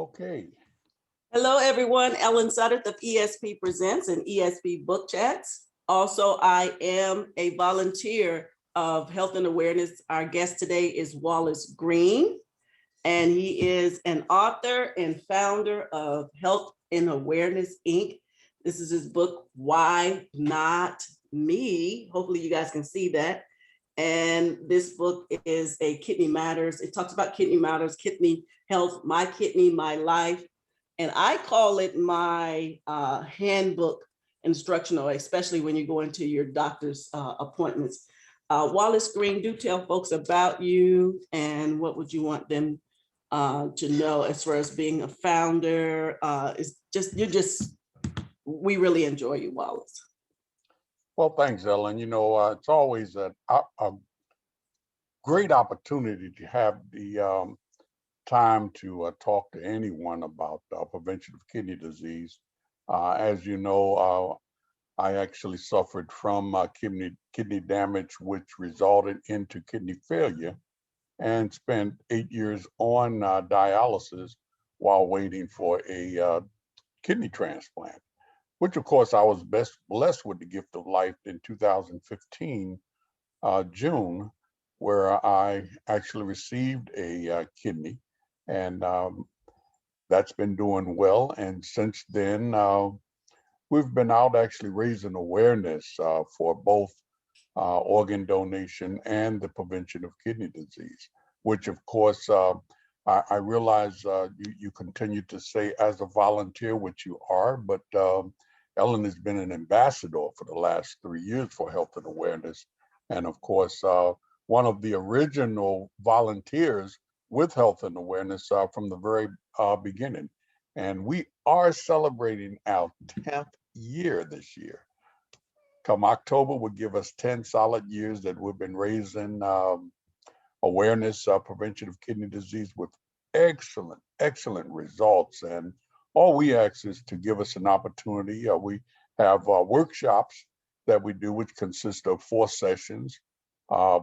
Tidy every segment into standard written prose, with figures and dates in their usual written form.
Okay. Hello, everyone. Ellen Suddeth of ESP Presents and ESP Book Chats. Also, I am a volunteer of Health and Awareness. Our guest today is Wallace Green, and he is an author and founder of Health and Awareness, Inc. This is his book, Why Not Me? Hopefully you guys can see that. And this book is a kidney matters. It talks about kidney matters, kidney health, my kidney, my life. And I call it my handbook instructional, especially when you go into your doctor's appointments. Wallace Green, do tell folks about you and what would you want them to know as far as being a founder. We really enjoy you, Wallace. Well, thanks, Ellen. It's always a great opportunity to have the time to talk to anyone about prevention of kidney disease. As you know, I actually suffered from kidney damage, which resulted into kidney failure, and spent 8 years on dialysis while waiting for a kidney transplant, which of course I was best blessed with the gift of life in 2015, June, where I actually received a kidney, and that's been doing well. And since then, we've been out actually raising awareness for both organ donation and the prevention of kidney disease, which of course I realize you continue to say as a volunteer, which you are, but Ellen has been an ambassador for the last 3 years for health and awareness. And of course, one of the original volunteers with health and awareness from the very beginning. And we are celebrating our 10th year this year. Come October will give us 10 solid years that we've been raising awareness, prevention of kidney disease with excellent results. And all we ask is to give us an opportunity. We have workshops that we do, which consist of 4 sessions,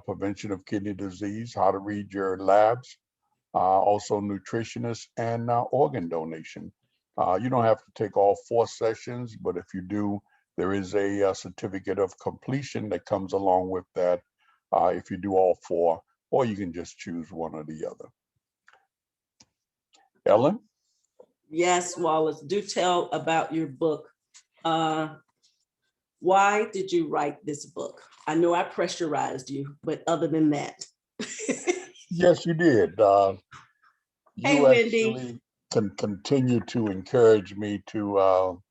prevention of kidney disease, how to read your labs, also nutritionists, and organ donation. You don't have to take all 4 sessions, but if you do, there is a certificate of completion that comes along with that if you do all 4, or you can just choose one or the other. Ellen? Yes, Wallace, do tell about your book. Why did you write this book? I know I pressurized you, but other than that. Yes, you did. Hey, You Wendy. actually can continue to encourage me to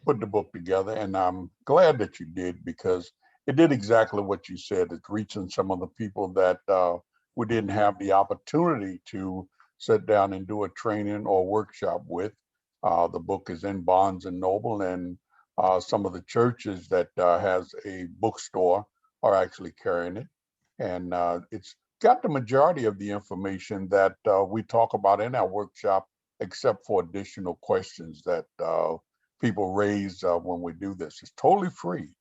put the book together, and I'm glad that you did, because it did exactly what you said. It's reaching some of the people that we didn't have the opportunity to sit down and do a training or workshop with. The book is in Barnes and Noble, and some of the churches that has a bookstore are actually carrying it. And it's got the majority of the information that we talk about in our workshop, except for additional questions that people raise when we do this. It's totally free,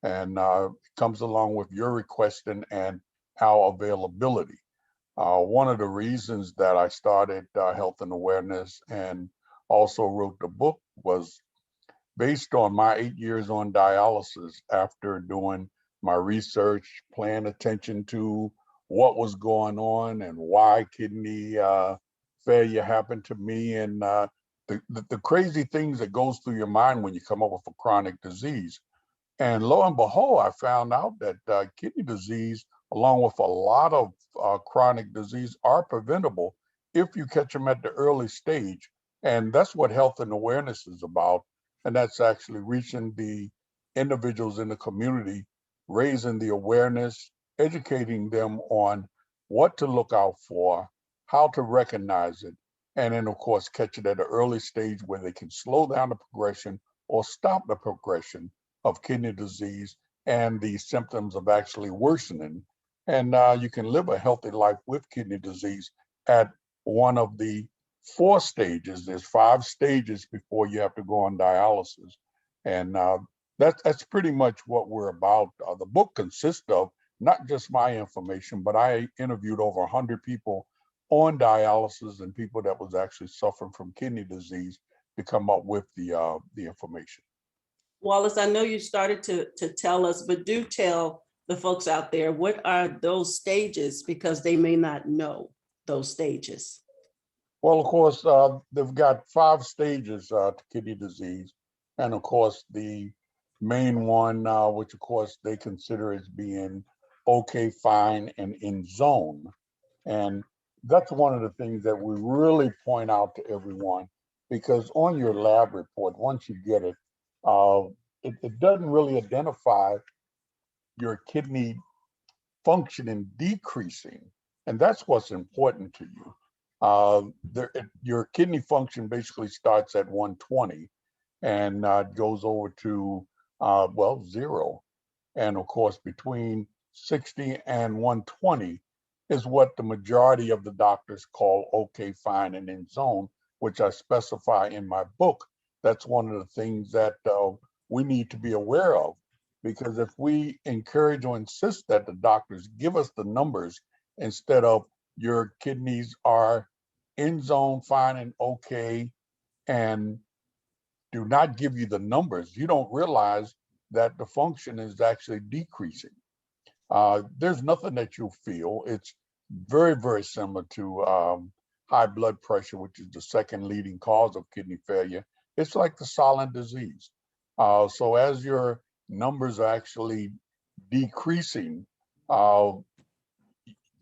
and it comes along with your requesting and our availability. One of the reasons that I started Health and Awareness and also wrote the book was based on my 8 years on dialysis. After doing my research, paying attention to what was going on and why kidney failure happened to me, and the crazy things that goes through your mind when you come up with a chronic disease. And lo and behold, I found out that kidney disease, along with a lot of chronic disease, are preventable if you catch them at the early stage. And that's what health and awareness is about. And that's actually reaching the individuals in the community, raising the awareness, educating them on what to look out for, how to recognize it, and then of course catch it at an early stage where they can slow down the progression or stop the progression of kidney disease and the symptoms of actually worsening. And you can live a healthy life with kidney disease at one of the 4 stages. There's 5 stages before you have to go on dialysis. And that's pretty much what we're about. The book consists of not just my information, but I interviewed over 100 people on dialysis and people that was actually suffering from kidney disease to come up with the information. Wallace, I know you started to tell us, but do tell the folks out there, what are those stages? Because they may not know those stages. Well, of course, they've got 5 stages to kidney disease. And of course, the main one, which of course they consider as being okay, fine, and in zone. And that's one of the things that we really point out to everyone, because on your lab report, once you get it, it doesn't really identify your kidney function decreasing. And that's what's important to you. Your kidney function basically starts at 120 and goes over to, well, 0. And of course, between 60 and 120 is what the majority of the doctors call okay, fine, and in zone, which I specify in my book. That's one of the things that we need to be aware of, because if we encourage or insist that the doctors give us the numbers instead of your kidneys are in zone, fine, and okay, and do not give you the numbers, you don't realize that the function is actually decreasing. There's nothing that you'll feel. It's very, very similar to high blood pressure, which is the second leading cause of kidney failure. It's like the silent disease. So as your numbers are actually decreasing,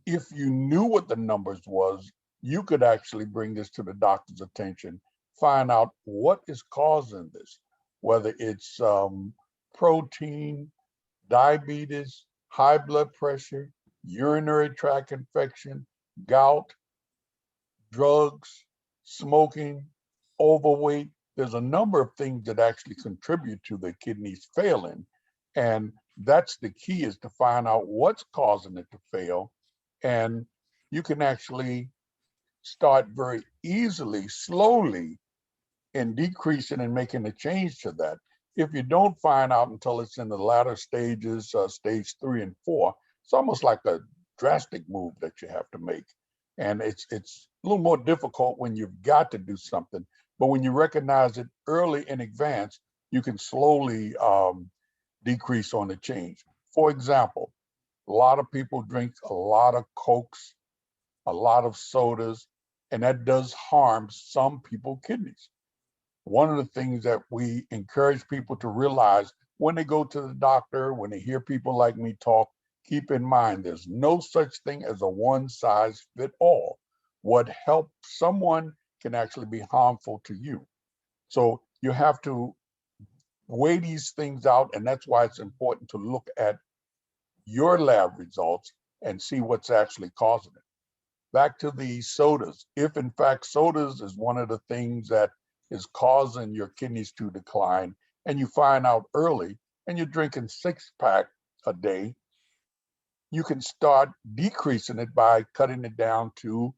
if you knew what the numbers was, you could actually bring this to the doctor's attention, find out what is causing this, whether it's protein, diabetes, high blood pressure, urinary tract infection, gout, drugs, smoking, overweight. There's a number of things that actually contribute to the kidneys failing. And that's the key, is to find out what's causing it to fail. And you can actually start very easily, slowly, in decreasing and making a change to that. If you don't find out until it's in the latter stages, stage 3 and 4, it's almost like a drastic move that you have to make. And it's a little more difficult when you've got to do something. But when you recognize it early in advance, you can slowly decrease on the change. For example, a lot of people drink a lot of Cokes, a lot of sodas, and that does harm some people's kidneys. One of the things that we encourage people to realize when they go to the doctor, when they hear people like me talk, keep in mind there's no such thing as a one size fit all. What helps someone can actually be harmful to you. So you have to weigh these things out, and that's why it's important to look at your lab results and see what's actually causing it. Back to the sodas. If in fact sodas is one of the things that is causing your kidneys to decline, and you find out early, and you're drinking 6-pack a day, you can start decreasing it by cutting it down to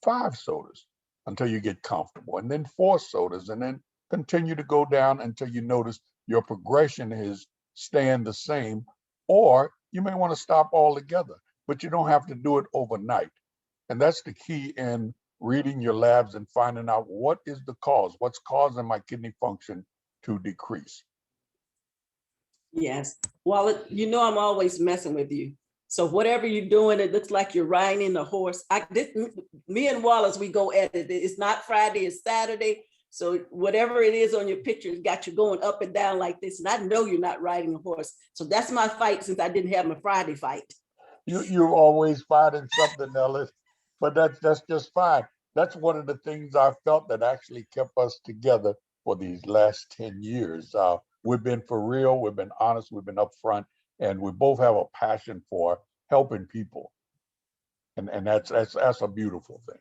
5 sodas until you get comfortable, and then 4 sodas, and then continue to go down until you notice your progression is staying the same. Or you may want to stop altogether, but you don't have to do it overnight. And that's the key in reading your labs and finding out what is the cause, what's causing my kidney function to decrease. Yes. Well, you know, I'm always messing with you. So whatever you're doing, it looks like you're riding a horse. Me and Wallace, we go at it. It's not Friday, it's Saturday. So whatever it is on your pictures got you going up and down like this. And I know you're not riding a horse. So that's my fight, since I didn't have my Friday fight. You're always fighting something, Ellis, but that's just fine. That's one of the things I felt that actually kept us together for these last 10 years. We've been for real, we've been honest, we've been upfront, and we both have a passion for helping people. And that's a beautiful thing.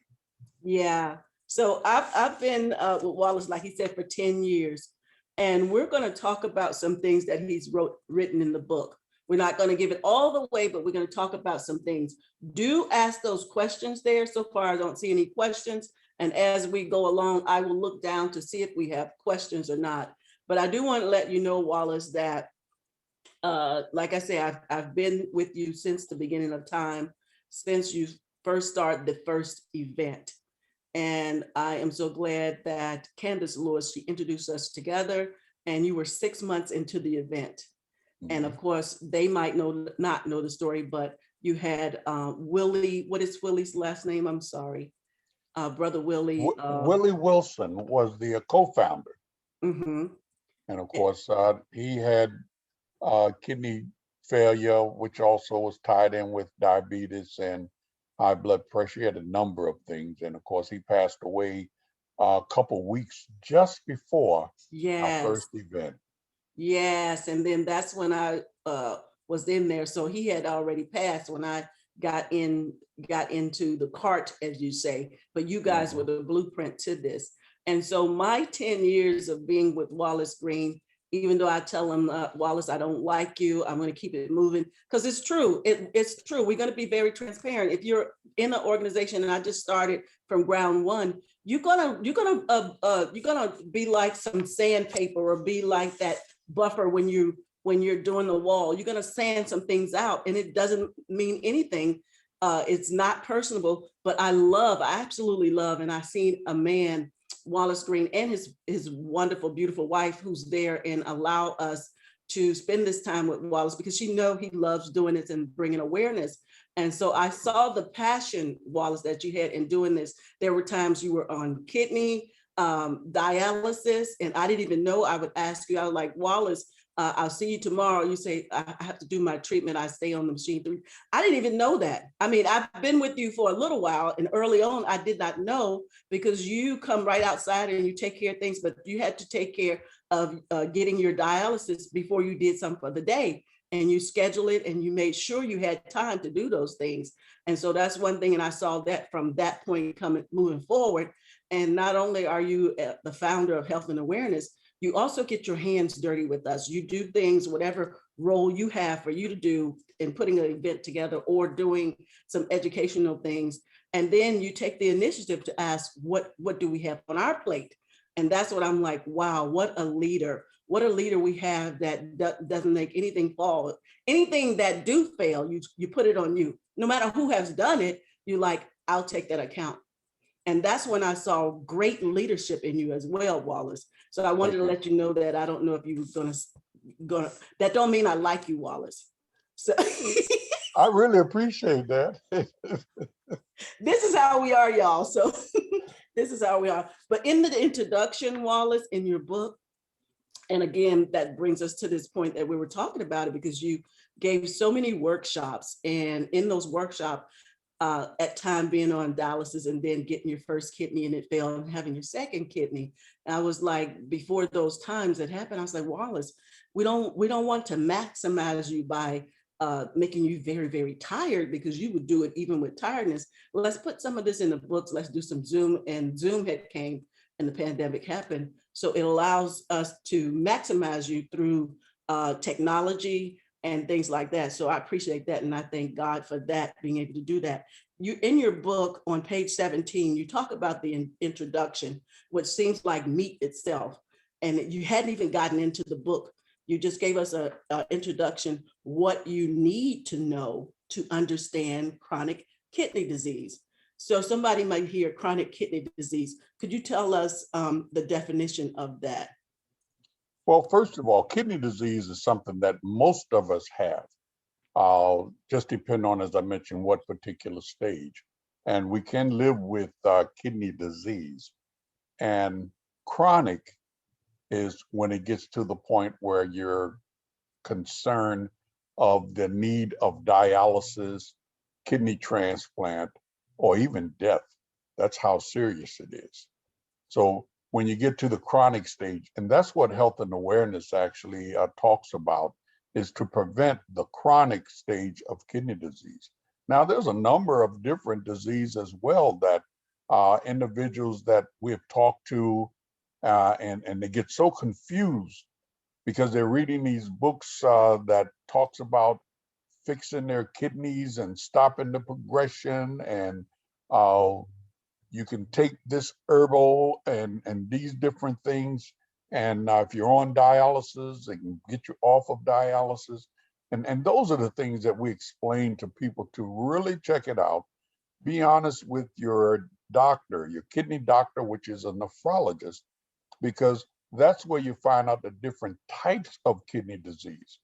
Yeah. So I've been with Wallace, like he said, for 10 years. And we're going to talk about some things that he's written in the book. We're not going to give it all the way, but we're going to talk about some things. Do ask those questions there. So far, I don't see any questions. And as we go along, I will look down to see if we have questions or not. But I do want to let you know, Wallace, that like I say, I've been with you since the beginning of time, since you first started the first event. And I am so glad that Candace Lewis, she introduced us together, and you were 6 months into the event. And Mhm. of course, they might not know the story, but you had Willie, what is Willie's last name? I'm sorry. Brother Willie. Willie Wilson was the co-founder, Mhm. and of course, he had kidney failure, which also was tied in with diabetes and high blood pressure. He had a number of things, and of course, he passed away a couple weeks just before our Yes. first event. Yes, and then that's when I was in there. So he had already passed when I got in, got into the cart, as you say. But you guys were Mhm. the blueprint to this. And so my 10 years of being with Wallace Green, even though I tell him, Wallace, I don't like you, I'm going to keep it moving, because it's true. It's true. We're going to be very transparent. If you're in an organization, and I just started from ground one, you're gonna be like some sandpaper, or be like that buffer when you're doing the wall. You're going to sand some things out, and it doesn't mean anything. It's not personable, but I absolutely love, and I seen a man, Wallace Green, and his wonderful, beautiful wife, who's there and allow us to spend this time with Wallace, because she know he loves doing this and bringing awareness. And so I saw the passion, Wallace, that you had in doing this. There were times you were on kidney dialysis, and I didn't even know. I would ask you, I was like, Wallace, I'll see you tomorrow. You say, I have to do my treatment. I stay on the machine 3. I didn't even know that. I mean, I've been with you for a little while, and early on, I did not know, because you come right outside and you take care of things, but you had to take care of getting your dialysis before you did something for the day. And you schedule it, and you made sure you had time to do those things. And so that's one thing. And I saw that from that point moving forward. And not only are you the founder of Health and Awareness, you also get your hands dirty with us. You do things, whatever role you have for you to do in putting an event together or doing some educational things. And then you take the initiative to ask, what do we have on our plate? And that's what I'm like, wow, what a leader. What a leader we have, that doesn't make anything fall. Anything that do fail, you put it on you. No matter who has done it, you like, I'll take that account. And that's when I saw great leadership in you as well, Wallace. So I wanted Thank to you. let you know that. I don't know if you were gonna that don't mean I like you, Wallace. So I really appreciate that. this is how we are, y'all. So this is how we are. But in the introduction, Wallace, in your book, and again, that brings us to this point that we were talking about it, because you gave so many workshops, and in those workshops, at time being on dialysis and then getting your first kidney and it failed, and having your second kidney. And I was like, before those times that happened, I was like, Wallace, we don't want to maximize you by making you very, very tired, because you would do it even with tiredness. Well, let's put some of this in the books. Let's do some Zoom. And Zoom had came and the pandemic happened. So it allows us to maximize you through technology and things like that. So I appreciate that. And I thank God for that, being able to do that. You, in your book on page 17, you talk about the introduction, which seems like meat itself. And you hadn't even gotten into the book. You just gave us a introduction, what you need to know to understand chronic kidney disease. So somebody might hear chronic kidney disease. Could you tell us the definition of that? Well, first of all, kidney disease is something that most of us have. Just depend on, as I mentioned, what particular stage. And we can live with kidney disease. And chronic is when it gets to the point where you're concerned of the need of dialysis, kidney transplant, or even death. That's how serious it is. So when you get to the chronic stage, and that's what health and awareness actually talks about, is to prevent the chronic stage of kidney disease. Now, there's a number of different diseases as well that individuals that we've talked to, and they get so confused because they're reading these books that talks about fixing their kidneys and stopping the progression, and uh, you can take this herbal and these different things. And if you're on dialysis, they can get you off of dialysis. And those are the things that we explain to people to really check it out. be honest with your doctor, your kidney doctor, which is a nephrologist, because that's where you find out the different types of kidney disease.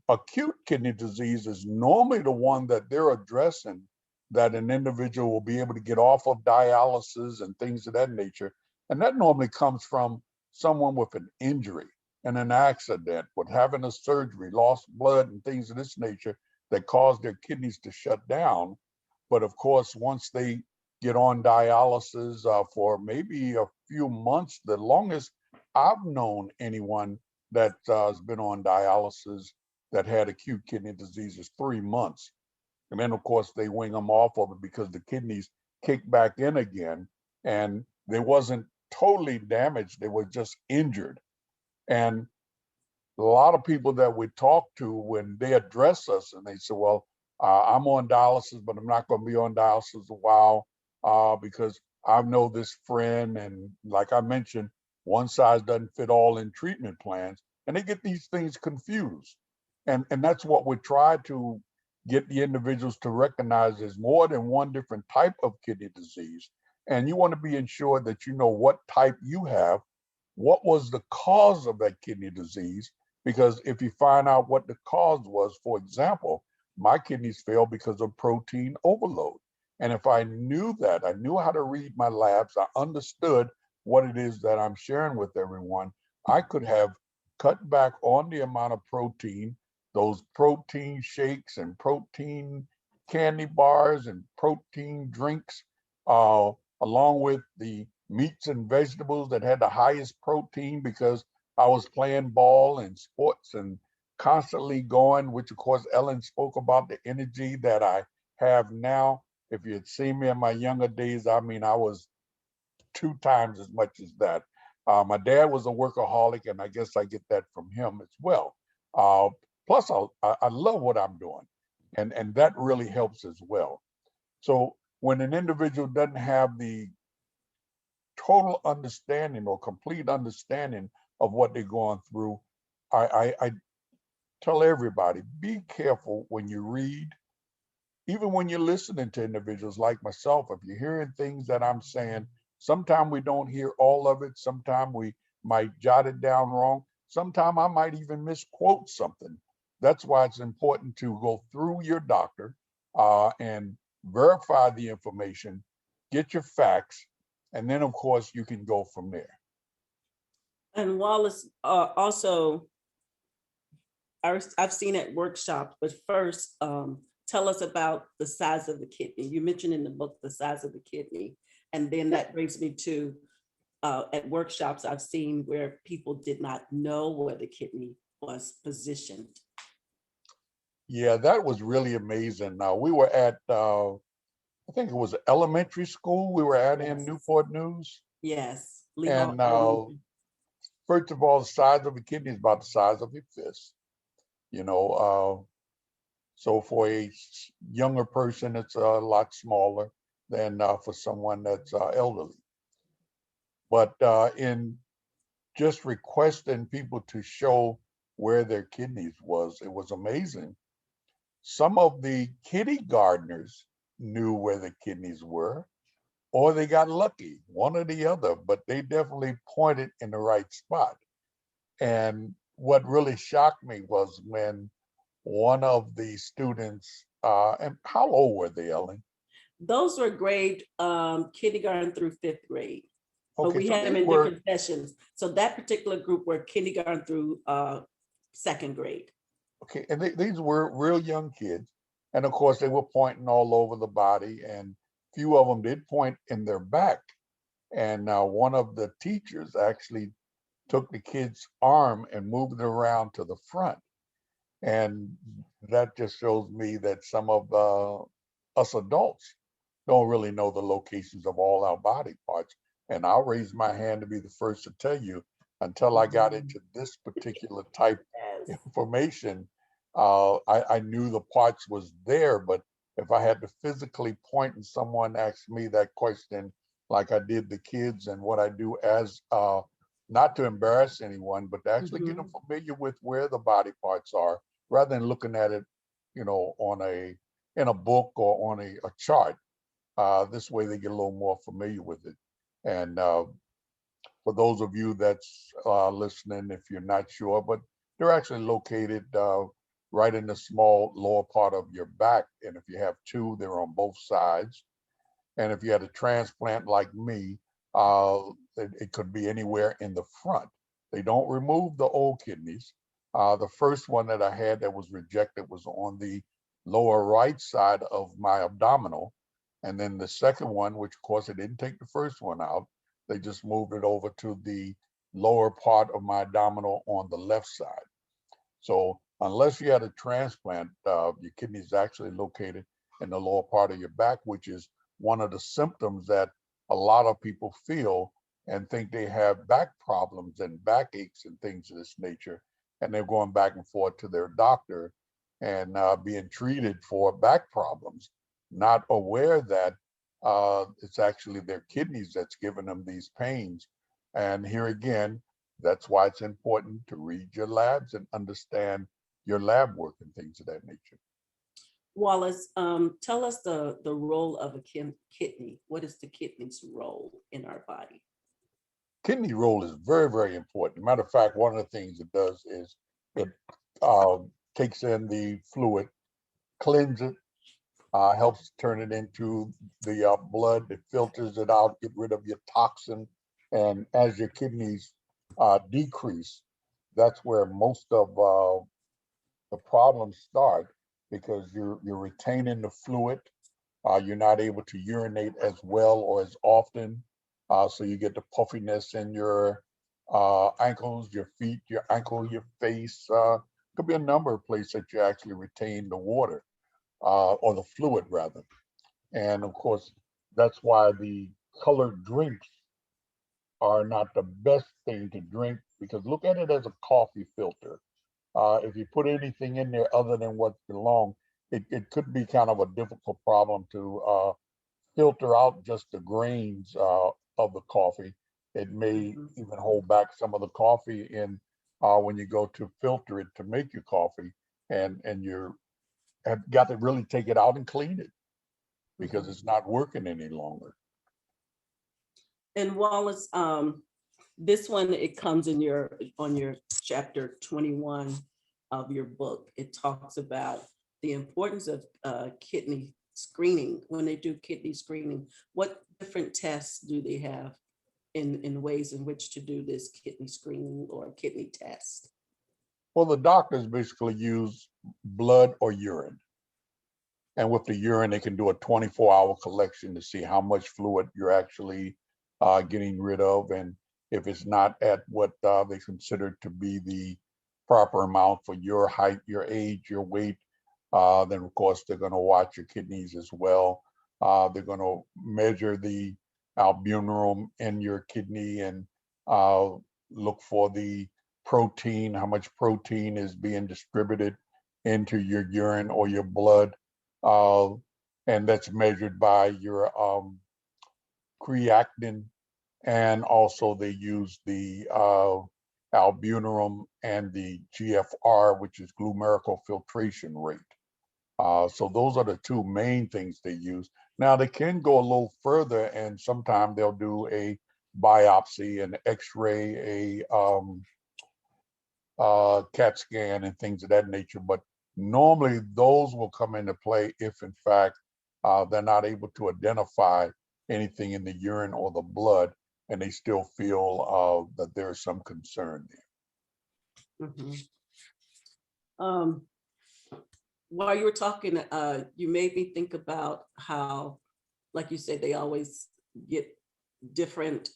Acute kidney disease is normally the one that they're addressing, that an individual will be able to get off of dialysis and things of that nature. And that normally comes from someone with an injury and an accident, with having a surgery, lost blood and things of this nature that cause their kidneys to shut down. But of course, once they get on dialysis for maybe a few months, the longest I've known anyone that has been on dialysis that had acute kidney disease is 3 months. And then, of course, they wing them off of it because the kidneys kick back in again. And they wasn't totally damaged, they were just injured. And a lot of people that we talk to, when they address us and they say, well, I'm on dialysis, but I'm not going to be on dialysis a while because I know this friend. And like I mentioned, one size doesn't fit all in treatment plans. And they get these things confused. And that's what we try to get the individuals to recognize. There's more than one different type of kidney disease. And you want to be ensured that you know what type you have, what was the cause of that kidney disease, because if you find out what the cause was, for example, my kidneys failed because of protein overload. And if I knew that, I knew how to read my labs, I understood what it is that I'm sharing with everyone, I could have cut back on the amount of protein, those protein shakes and protein candy bars and protein drinks, uh, along with the meats and vegetables that had the highest protein, because I was playing ball and sports and constantly going, which of course Ellen spoke about the energy that I have now. If you had seen me in my younger days, I mean, I was 2 times as much as that. My dad was a workaholic, and I guess I get that from him as well. Uh, Plus, I love what I'm doing, and that really helps as well. So when an individual doesn't have the total understanding or complete understanding of what they're going through, I tell everybody, be careful when you read, even when you're listening to individuals like myself. If you're hearing things that I'm saying, sometimes we don't hear all of it. Sometimes we might jot it down wrong. Sometimes I might even misquote something. That's why it's important to go through your doctor and verify the information, get your facts, and then, of course, you can go from there. And Wallace, also, I've seen at workshops, but first, tell us about the size of the kidney. You mentioned in the book the size of the kidney, and then that brings me to at workshops I've seen where people did not know where the kidney was positioned. Yeah, that was really amazing. Now, we were at, I think it was elementary school we were at in Yes. Newport News. Yes. And first of all, the size of a kidney is about the size of your fist. You know, so for a younger person, it's a lot smaller than for someone that's elderly. But in just requesting people to show where their kidneys was, it was amazing. Some of the kitty gardeners knew where the kidneys were, or they got lucky, one or the other, but they definitely pointed in the right spot. And what really shocked me was when one of the students, and how old were they, Ellen? Those were grade kindergarten through fifth grade. But Okay, we so had them these in were, different sessions. So that particular group were kindergarten through second grade. okay, and these were real young kids. And of course, they were pointing all over the body, and few of them did point in their back. And one of the teachers actually took the kid's arm and moved it around to the front. And that just shows me that some of us adults don't really know the locations of all our body parts. And I'll raise my hand to be the first to tell you, until I got into this particular type Yes. information, I knew the parts was there, but if I had to physically point and someone asked me that question, like I did the kids, and what I do as not to embarrass anyone, but to actually get them familiar with where the body parts are, rather than looking at it, on in a book or on a chart. This way they get a little more familiar with it. And for those of you that's listening, if you're not sure, but they're actually located right in the small lower part of your back. And if you have two, they're on both sides. And if you had a transplant like me, uh, it could be anywhere in the front. They don't remove the old kidneys. The first one that I had that was rejected was on the lower right side of my abdominal. And then the second one, which of course they didn't take the first one out, they just moved it over to the lower part of my abdominal on the left side. So unless you had a transplant, your kidney is actually located in the lower part of your back, which is one of the symptoms that a lot of people feel and think they have back problems and backaches and things of this nature. And they're going back and forth to their doctor and being treated for back problems, not aware that it's actually their kidneys that's giving them these pains. And here again, that's why it's important to read your labs and understand your lab work and things of that nature. Wallace, tell us the role of a kidney. What is the kidney's role in our body? Kidney role is very, very important. Matter of fact, one of the things it does is it takes in the fluid, cleanses it, helps turn it into the blood. It filters it out, get rid of your toxin. And as your kidneys decrease, that's where most of the problems start because you're retaining the fluid. You're not able to urinate as well or as often. So you get the puffiness in your ankles, your feet, your ankle, your face. Could be a number of places that you actually retain the water or the fluid rather. And of course, that's why the colored drinks are not the best thing to drink because look at it as a coffee filter. If you put anything in there other than what belongs, it could be kind of a difficult problem to filter out just the grains of the coffee. It may Mhm. even hold back some of the coffee in when you go to filter it to make your coffee, and you have got to really take it out and clean it because Mhm. it's not working any longer. And Wallace, this one, it comes in on your chapter 21 of your book. It talks about the importance of kidney screening. When they do kidney screening, what different tests do they have in ways in which to do this kidney screening or kidney test? Well, the doctors basically use blood or urine. And with the urine, they can do a 24-hour collection to see how much fluid you're actually getting rid of. And if it's not at what they consider to be the proper amount for your height, your age, your weight, then of course they're going to watch your kidneys as well. They're going to measure the albumin in your kidney and uh, look for the protein, how much protein is being distributed into your urine or your blood, uh, and that's measured by your creatinine, and also they use the albumin and the GFR, which is glomerical filtration rate. So those are the two main things they use. Now they can go a little further, and sometimes they'll do a biopsy, an X-ray, CAT scan, and things of that nature. But normally those will come into play if, in fact, they're not able to identify anything in the urine or the blood, and they still feel that there's some concern there. Mhm. Um, while you were talking, you made me think about how, like you said, they always get different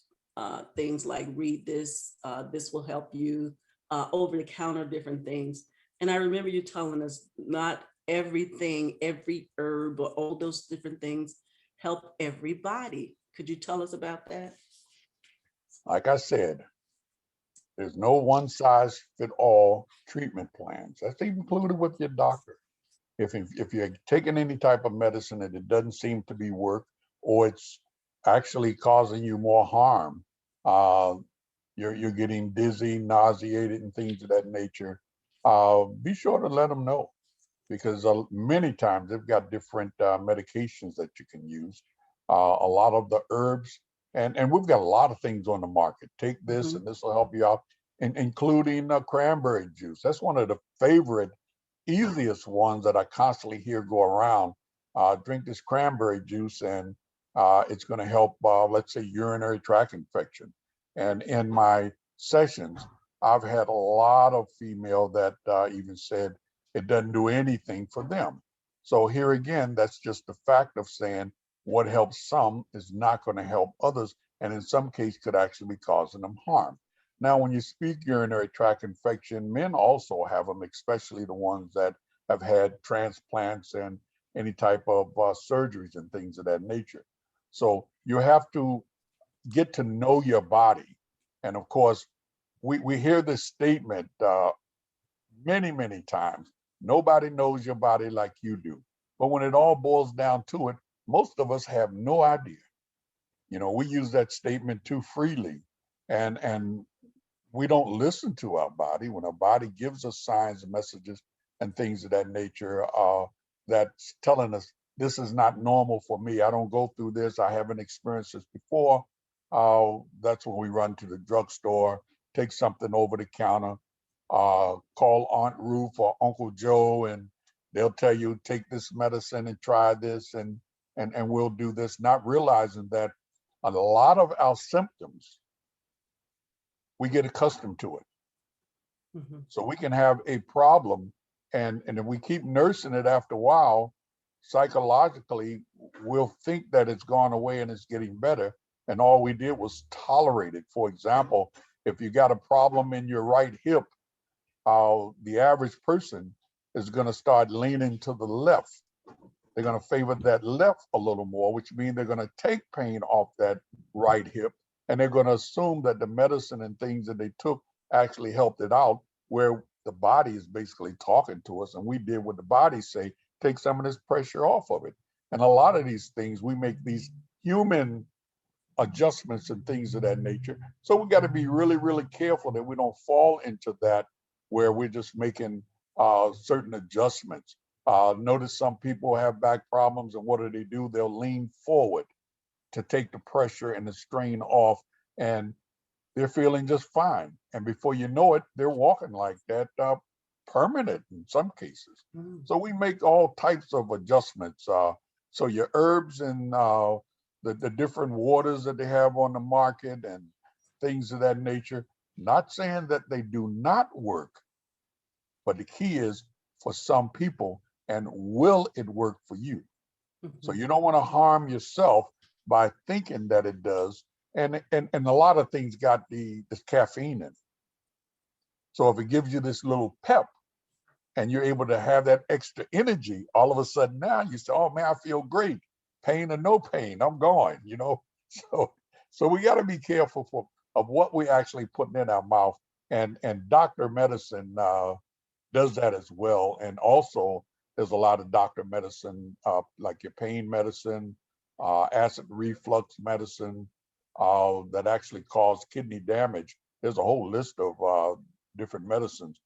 things like read this, this will help you, over the counter, different things. And I remember you telling us not everything, every herb or all those different things help everybody. Could you tell us about that? Like I said, there's no one size fit all treatment plans. That's included with your doctor. If you're taking any type of medicine and it doesn't seem to be work, or it's actually causing you more harm, uh, you're getting dizzy, nauseated, and things of that nature, be sure to let them know because many times they've got different medications that you can use. a lot of the herbs, and we've got a lot of things on the market. Take this, and this will help you out, including cranberry juice. That's one of the favorite, easiest ones that I constantly hear go around. Drink this cranberry juice, and it's going to help, let's say, urinary tract infection. And in my sessions, I've had a lot of female that even said it doesn't do anything for them. So here again, that's just the fact of saying what helps some is not going to help others, and in some cases could actually be causing them harm. Now, when you speak urinary tract infection, men also have them, especially the ones that have had transplants and any type of surgeries and things of that nature. So you have to get to know your body. And of course, we hear this statement many, many times. Nobody knows your body like you do. But when it all boils down to it, most of us have no idea. You know, we use that statement too freely, and we don't listen to our body when our body gives us signs and messages and things of that nature, that's telling us this is not normal for me. I don't go through this. I haven't experienced this before. That's when we run to the drugstore, take something over the counter, call Aunt Ruth or Uncle Joe, and they'll tell you, take this medicine and try this, and we'll do this, not realizing that a lot of our symptoms, we get accustomed to it. So we can have a problem, and if we keep nursing it after a while, psychologically, we'll think that it's gone away and it's getting better, and all we did was tolerate it. For example, if you got a problem in your right hip, the average person is going to start leaning to the left. They're going to favor that left a little more, which means they're going to take pain off that right hip, and they're going to assume that the medicine and things that they took actually helped it out, where the body is basically talking to us, and we did what the body say, take some of this pressure off of it. And a lot of these things, we make these human adjustments and things of that nature. So we got to be really, really careful that we don't fall into that where we're just making certain adjustments. Notice some people have back problems, and what do? They'll lean forward to take the pressure and the strain off, and they're feeling just fine. And before you know it, they're walking like that, permanent in some cases. So we make all types of adjustments. So your herbs and the different waters that they have on the market and things of that nature, not saying that they do not work, but the key is for some people, and will it work for you? So you don't want to harm yourself by thinking that it does. And a lot of things got this caffeine in it. So if it gives you this little pep and you're able to have that extra energy, all of a sudden now you say, oh man, I feel great. Pain or no pain, I'm going, you know. So we got to be careful of what we actually putting in our mouth. And doctor medicine does that as well. And also there's a lot of doctor medicine, like your pain medicine, acid reflux medicine, that actually cause kidney damage. There's a whole list of different medicines.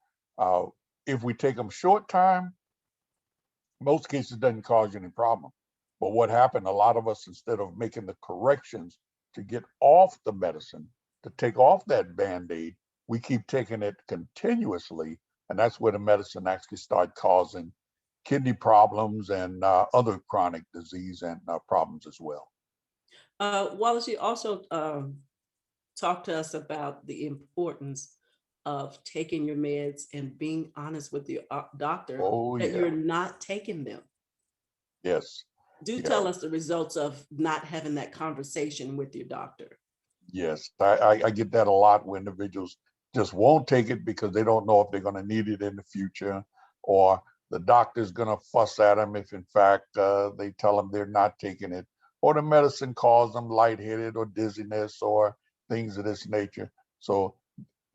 If we take them short time, most cases doesn't cause you any problem. But what happened, a lot of us, instead of making the corrections to get off the medicine, to take off that Band-Aid, we keep taking it continuously. And that's where the medicine actually start causing kidney problems and other chronic disease and problems as well. Wallace, you also talked to us about the importance of taking your meds and being honest with your doctor that you're not taking them. Yes. Do tell us the results of not having that conversation with your doctor. Yes, I get that a lot where individuals just won't take it because they don't know if they're going to need it in the future, or the doctor's going to fuss at them if in fact they tell them they're not taking it, or the medicine causes them lightheaded or dizziness or things of this nature. So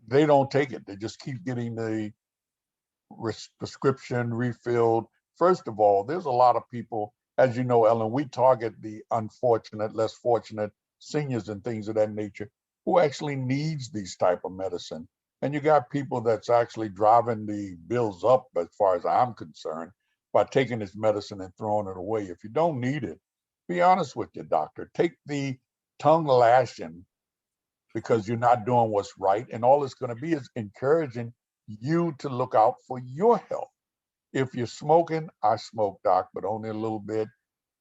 they don't take it. They just keep getting the prescription refilled. First of all, there's a lot of people, as you know, Ellen, we target the unfortunate, less fortunate seniors and things of that nature who actually needs these type of medicine. And you got people that's actually driving the bills up, as far as I'm concerned, by taking this medicine and throwing it away. If you don't need it, Be honest with your doctor. Take the tongue lashing because you're not doing what's right. And all it's going to be is encouraging you to look out for your health. If you're smoking, I smoke, doc, but only a little bit.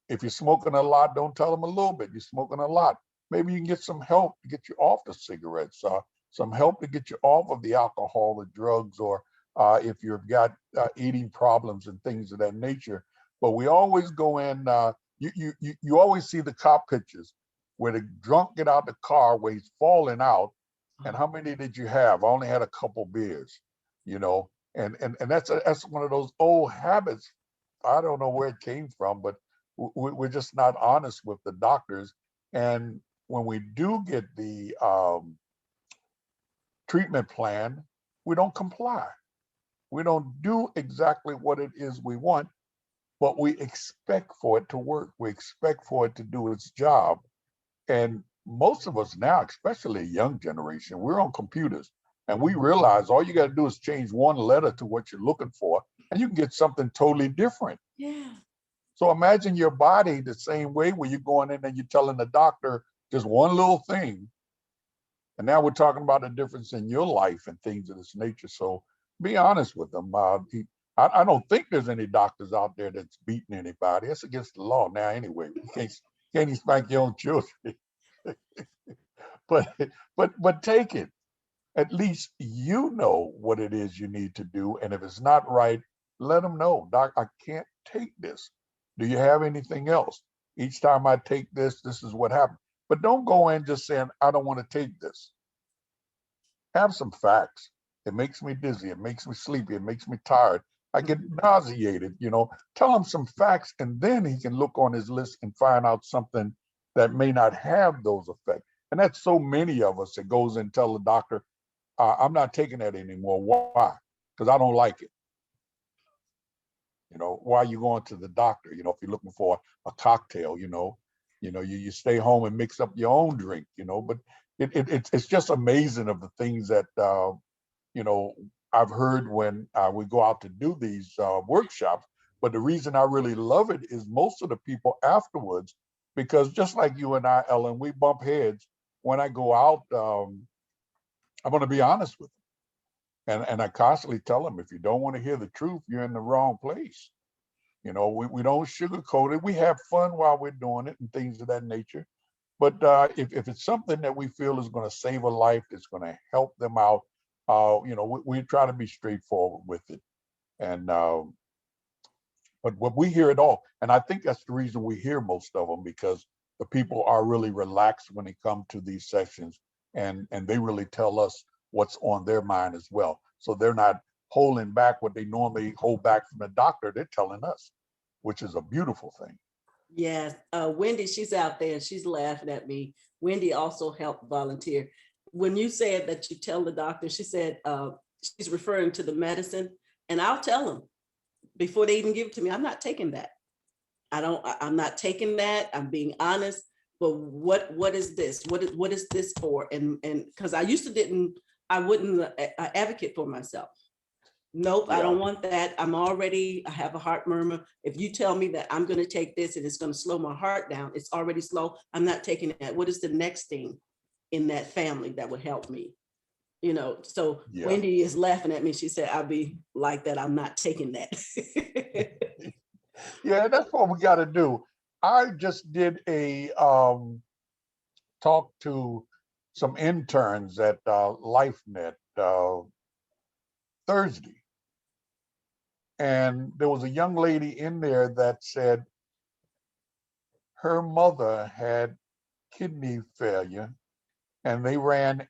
If you're smoking a lot, don't tell them a little bit. You're smoking a lot. Maybe you can get some help to get you off the cigarettes, some help to get you off of the alcohol, the drugs, or if you've got eating problems and things of that nature. But we always go in, you always see the cop pictures where the drunk get out the car where he's falling out. And how many did you have? I only had a couple beers, you know, and that's one of those old habits. I don't know where it came from, but we're just not honest with the doctors. And when we do get the treatment plan, we don't comply. We don't do exactly what it is we want, but we expect for it to work. We expect for it to do its job. And most of us now, especially a young generation, we're on computers and we realize all you got to do is change one letter to what you're looking for and you can get something totally different. Yeah. So imagine your body the same way where you're going in and you're telling the doctor just one little thing. And now we're talking about the difference in your life and things of this nature. So be honest with them. I don't think there's any doctors out there that's beating anybody. It's against the law now anyway. You can't even spank your own children. but but take it. At least you know what it is you need to do. And if it's not right, let them know. Doc, I can't take this. Do you have anything else? Each time I take this, this is what happens. But don't go in just saying, I don't want to take this. Have some facts. It makes me dizzy. It makes me sleepy. It makes me tired. I get nauseated, you know. Tell him some facts, and then he can look on his list and find out something that may not have those effects. And that's so many of us that goes and tell the doctor, I'm not taking that anymore. Why? Because I don't like it. You know, why are you going to the doctor? You know, if you're looking for a cocktail, you stay home and mix up your own drink, but it's just amazing of the things that, you know, I've heard when we go out to do these workshops. But the reason I really love it is most of the people afterwards, because just like you and I, Ellen, we bump heads. When I go out, I'm going to be honest with them. And I constantly tell them, if you don't want to hear the truth, you're in the wrong place. You know, we don't sugarcoat it. We have fun while we're doing it and things of that nature. But if it's something that we feel is going to save a life, that's going to help them out, we try to be straightforward with it. And but what we hear it all, and I think that's the reason we hear most of them, because the people are really relaxed when they come to these sessions, and they really tell us what's on their mind as well. So they're not holding back what they normally hold back from the doctor. They're telling us, which is a beautiful thing. Yes, Wendy, she's out there and she's laughing at me. Wendy also helped volunteer. When you said that you tell the doctor, she said she's referring to the medicine, and I'll tell them before they even give it to me, I'm not taking that. I'm not taking that. I'm being honest. But what is this? What is this for? And because I wouldn't advocate for myself. Nope, yeah. I don't want that. I have a heart murmur. If you tell me that I'm going to take this and it's going to slow my heart down, it's already slow. I'm not taking that. What is the next thing in that family that would help me? So yeah. Wendy is laughing at me. She said, I'll be like that. I'm not taking that. Yeah, that's what we got to do. I just did a talk to some interns at LifeNet Thursday. And there was a young lady in there that said her mother had kidney failure, and they ran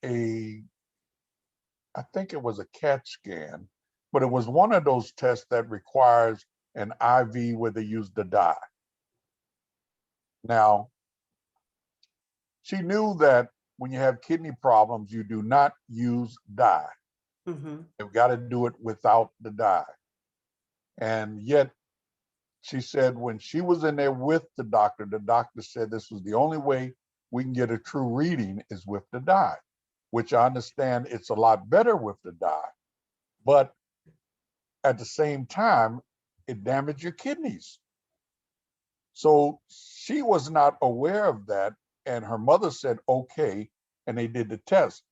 I think it was a CAT scan, but it was one of those tests that requires an IV where they use the dye. Now, she knew that when you have kidney problems, you do not use dye. Mm-hmm. You've got to do it without the dye. And yet, she said when she was in there with the doctor said this was the only way we can get a true reading is with the dye, which I understand it's a lot better with the dye. But at the same time, it damaged your kidneys. So she was not aware of that. And her mother said, okay. And they did the test.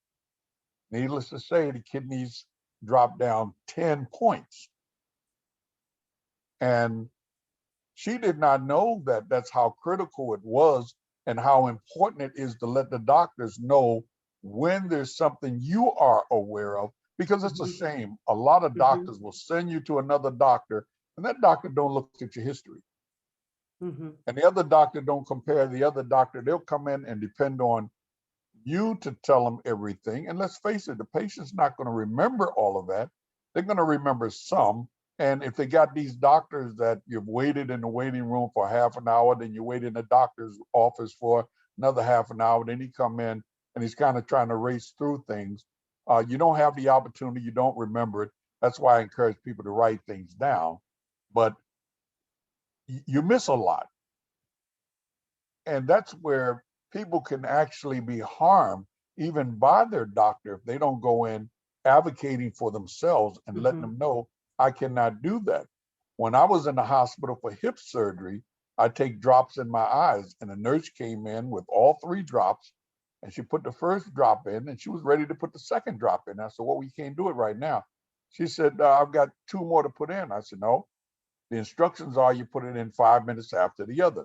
Needless to say, the kidneys dropped down 10 points. And she did not know that that's how critical it was and how important it is to let the doctors know when there's something you are aware of, because it's a shame. A lot of doctors will send you to another doctor, and that doctor don't look at your history. And the other doctor don't compare the other doctor. They'll come in and depend on you to tell them everything. And let's face it, the patient's not going to remember all of that. They're going to remember some. And if they got these doctors that you've waited in the waiting room for half an hour, then you wait in the doctor's office for another half an hour, then he come in and he's kind of trying to race through things. You don't have the opportunity, you don't remember it. That's why I encourage people to write things down. But you miss a lot. And that's where people can actually be harmed even by their doctor if they don't go in advocating for themselves and letting them know, I cannot do that. When I was in the hospital for hip surgery, I take drops in my eyes, and a nurse came in with all 3 drops, and she put the first drop in, and she was ready to put the second drop in. I said, well, we can't do it right now. She said, I've got 2 more to put in. I said, no, the instructions are you put it in 5 minutes after the other,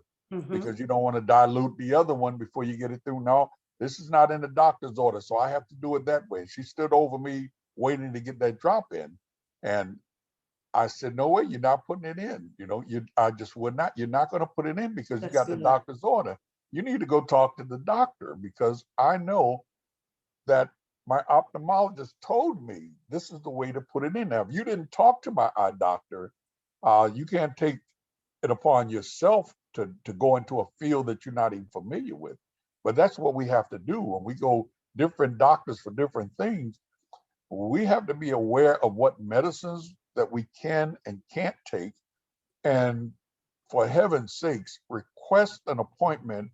because you don't want to dilute the other one before you get it through. No, this is not in the doctor's order, so I have to do it that way. She stood over me waiting to get that drop in. And I said, no way, you're not putting it in. I just would not, you're not going to put it in because you got the doctor's order. You need to go talk to the doctor, because I know that my ophthalmologist told me this is the way to put it in. Now, if you didn't talk to my eye doctor, you can't take it upon yourself to go into a field that you're not even familiar with. But that's what we have to do. When we go different doctors for different things, we have to be aware of what medicines that we can and can't take. And for heaven's sakes, request an appointment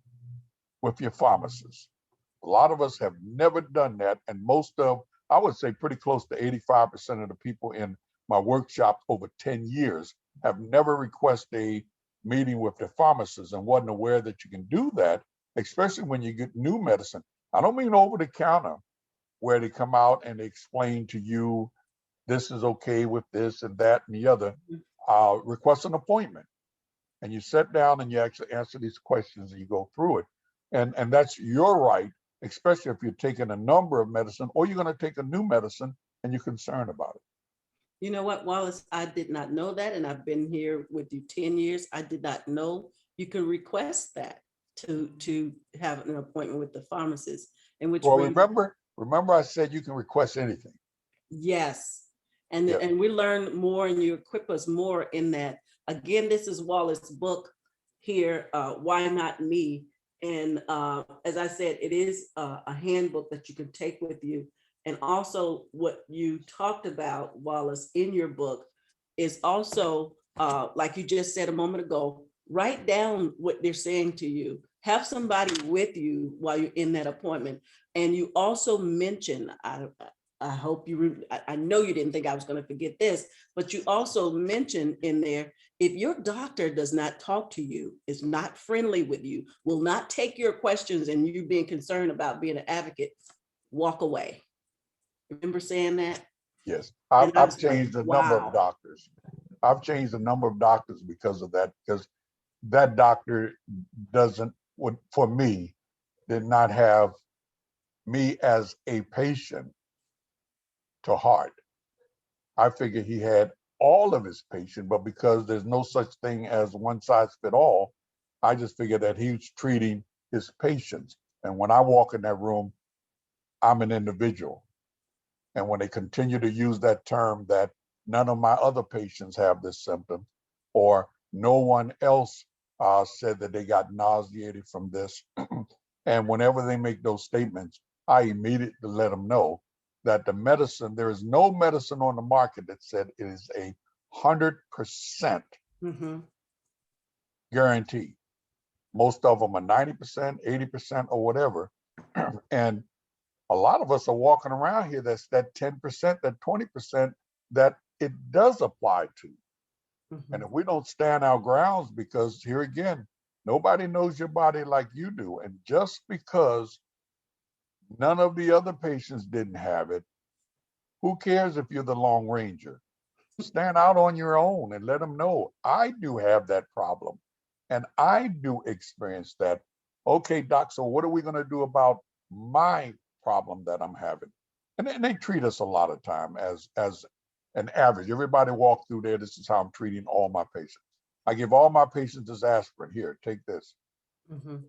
with your pharmacist. A lot of us have never done that. And most of, I would say pretty close to 85% of the people in my workshop over 10 years have never requested a meeting with their pharmacist and wasn't aware that you can do that, especially when you get new medicine. I don't mean over the counter, where they come out and they explain to you, this is okay with this and that and the other. Request an appointment, and you sit down and you actually answer these questions and you go through it. And that's your right, especially if you're taking a number of medicine or you're going to take a new medicine and you're concerned about it. You know what, Wallace, I did not know that. And I've been here with you 10 years. I did not know you can request that to have an appointment with the pharmacist. And which, well, remember I said you can request anything. Yes. And, yes. And we learn more, and you equip us more in that. Again, this is Wallace's book here, Why Not Me? And as I said, it is a handbook that you can take with you. And also what you talked about, Wallace, in your book is also, like you just said a moment ago, write down what they're saying to you. Have somebody with you while you're in that appointment. And you also mentioned, I hope I know you didn't think I was going to forget this, but you also mentioned in there, if your doctor does not talk to you, is not friendly with you, will not take your questions, and you being concerned about being an advocate, walk away. Remember saying that? Yes, I've changed a number of doctors. I've changed a number of doctors because of that, because that doctor for me, did not have me as a patient to heart. I figured he had all of his patients, but because there's no such thing as one size fit all, I just figured that he was treating his patients. And when I walk in that room, I'm an individual. And when they continue to use that term that none of my other patients have this symptom, or no one else said that they got nauseated from this, and whenever they make those statements, I immediately let them know that the medicine, there is no medicine on the market that said it is 100% guarantee. Most of them are 90%, 80%, or whatever. And a lot of us are walking around here that's that 10%, that 20% that it does apply to. And if we don't stand our grounds, because here again, Nobody knows your body like you do. And just because none of the other patients didn't have it, who cares if you're the Lone Ranger? Stand out on your own and let them know, I do have that problem and I do experience that. Okay, doc, so what are we going to do about my problem that I'm having? And then they treat us a lot of time as an average. Everybody walk through there. This is how I'm treating all my patients. I give all my patients this aspirin. Here, take this. Mhm.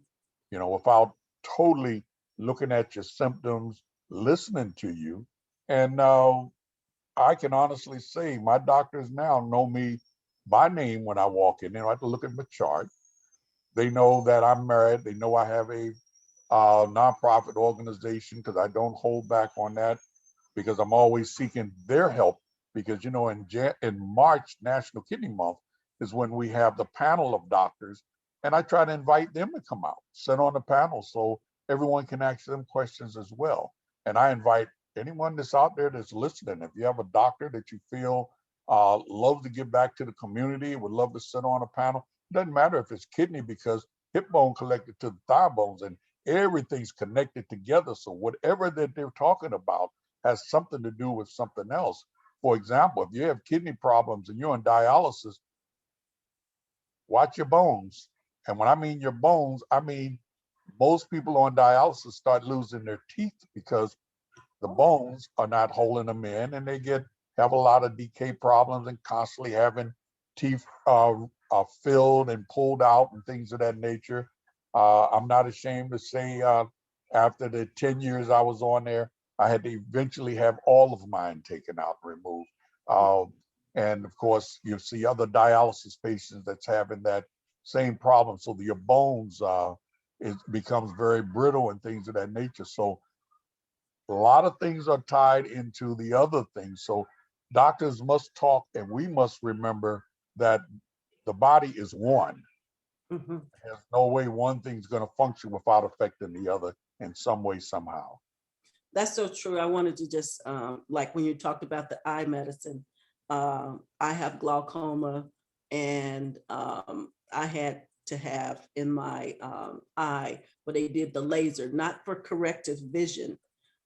Without totally looking at your symptoms, listening to you. And I can honestly say my doctors now know me by name when I walk in. They don't have to look at my chart. They know that I'm married. They know I have a nonprofit organization because I don't hold back on that because I'm always seeking their help. Because in March, National Kidney Month is when we have the panel of doctors, and I try to invite them to come out, sit on the panel, so everyone can ask them questions as well. And I invite anyone that's out there that's listening. If you have a doctor that you feel loves to give back to the community, would love to sit on a panel, it doesn't matter if it's kidney because hip bone connected to the thigh bones and everything's connected together. So whatever that they're talking about has something to do with something else. For example, if you have kidney problems and you're on dialysis, watch your bones. And when I mean your bones, I mean most people on dialysis start losing their teeth because the bones are not holding them in, and they have a lot of decay problems and constantly having teeth filled and pulled out and things of that nature. I'm not ashamed to say after the 10 years I was on there, I had to eventually have all of mine taken out and removed. Uh, and of course, you see other dialysis patients that's having that same problem. So your bones, it becomes very brittle and things of that nature. So a lot of things are tied into the other things. So doctors must talk, and we must remember that the body is one. Mhm. There's no way one thing's going to function without affecting the other in some way, somehow. That's so true. I wanted to just, like when you talked about the eye medicine, I have glaucoma, and I had to have in my eye, but they did the laser, not for corrective vision,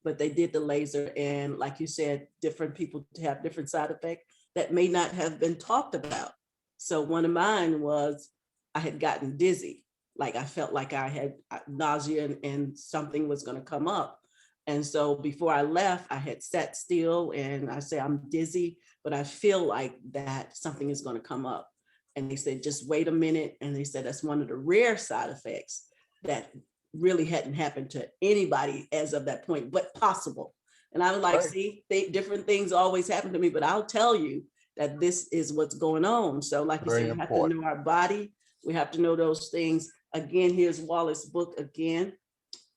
but they did the laser. And like you said, different people have different side effects that may not have been talked about. So one of mine was I had gotten dizzy. Like I felt like I had nausea, and something was going to come up. And so before I left, I had sat still and I said, I'm dizzy, but I feel like that something is going to come up. And they said, just wait a minute. And they said, that's one of the rare side effects that really hadn't happened to anybody as of that point, but possible. And I was like, Right. see, different things always happen to me, but I'll tell you that this is what's going on. So like you Very said, we have to important. know our body. We have to know those things. Again, here's Wallace's book again,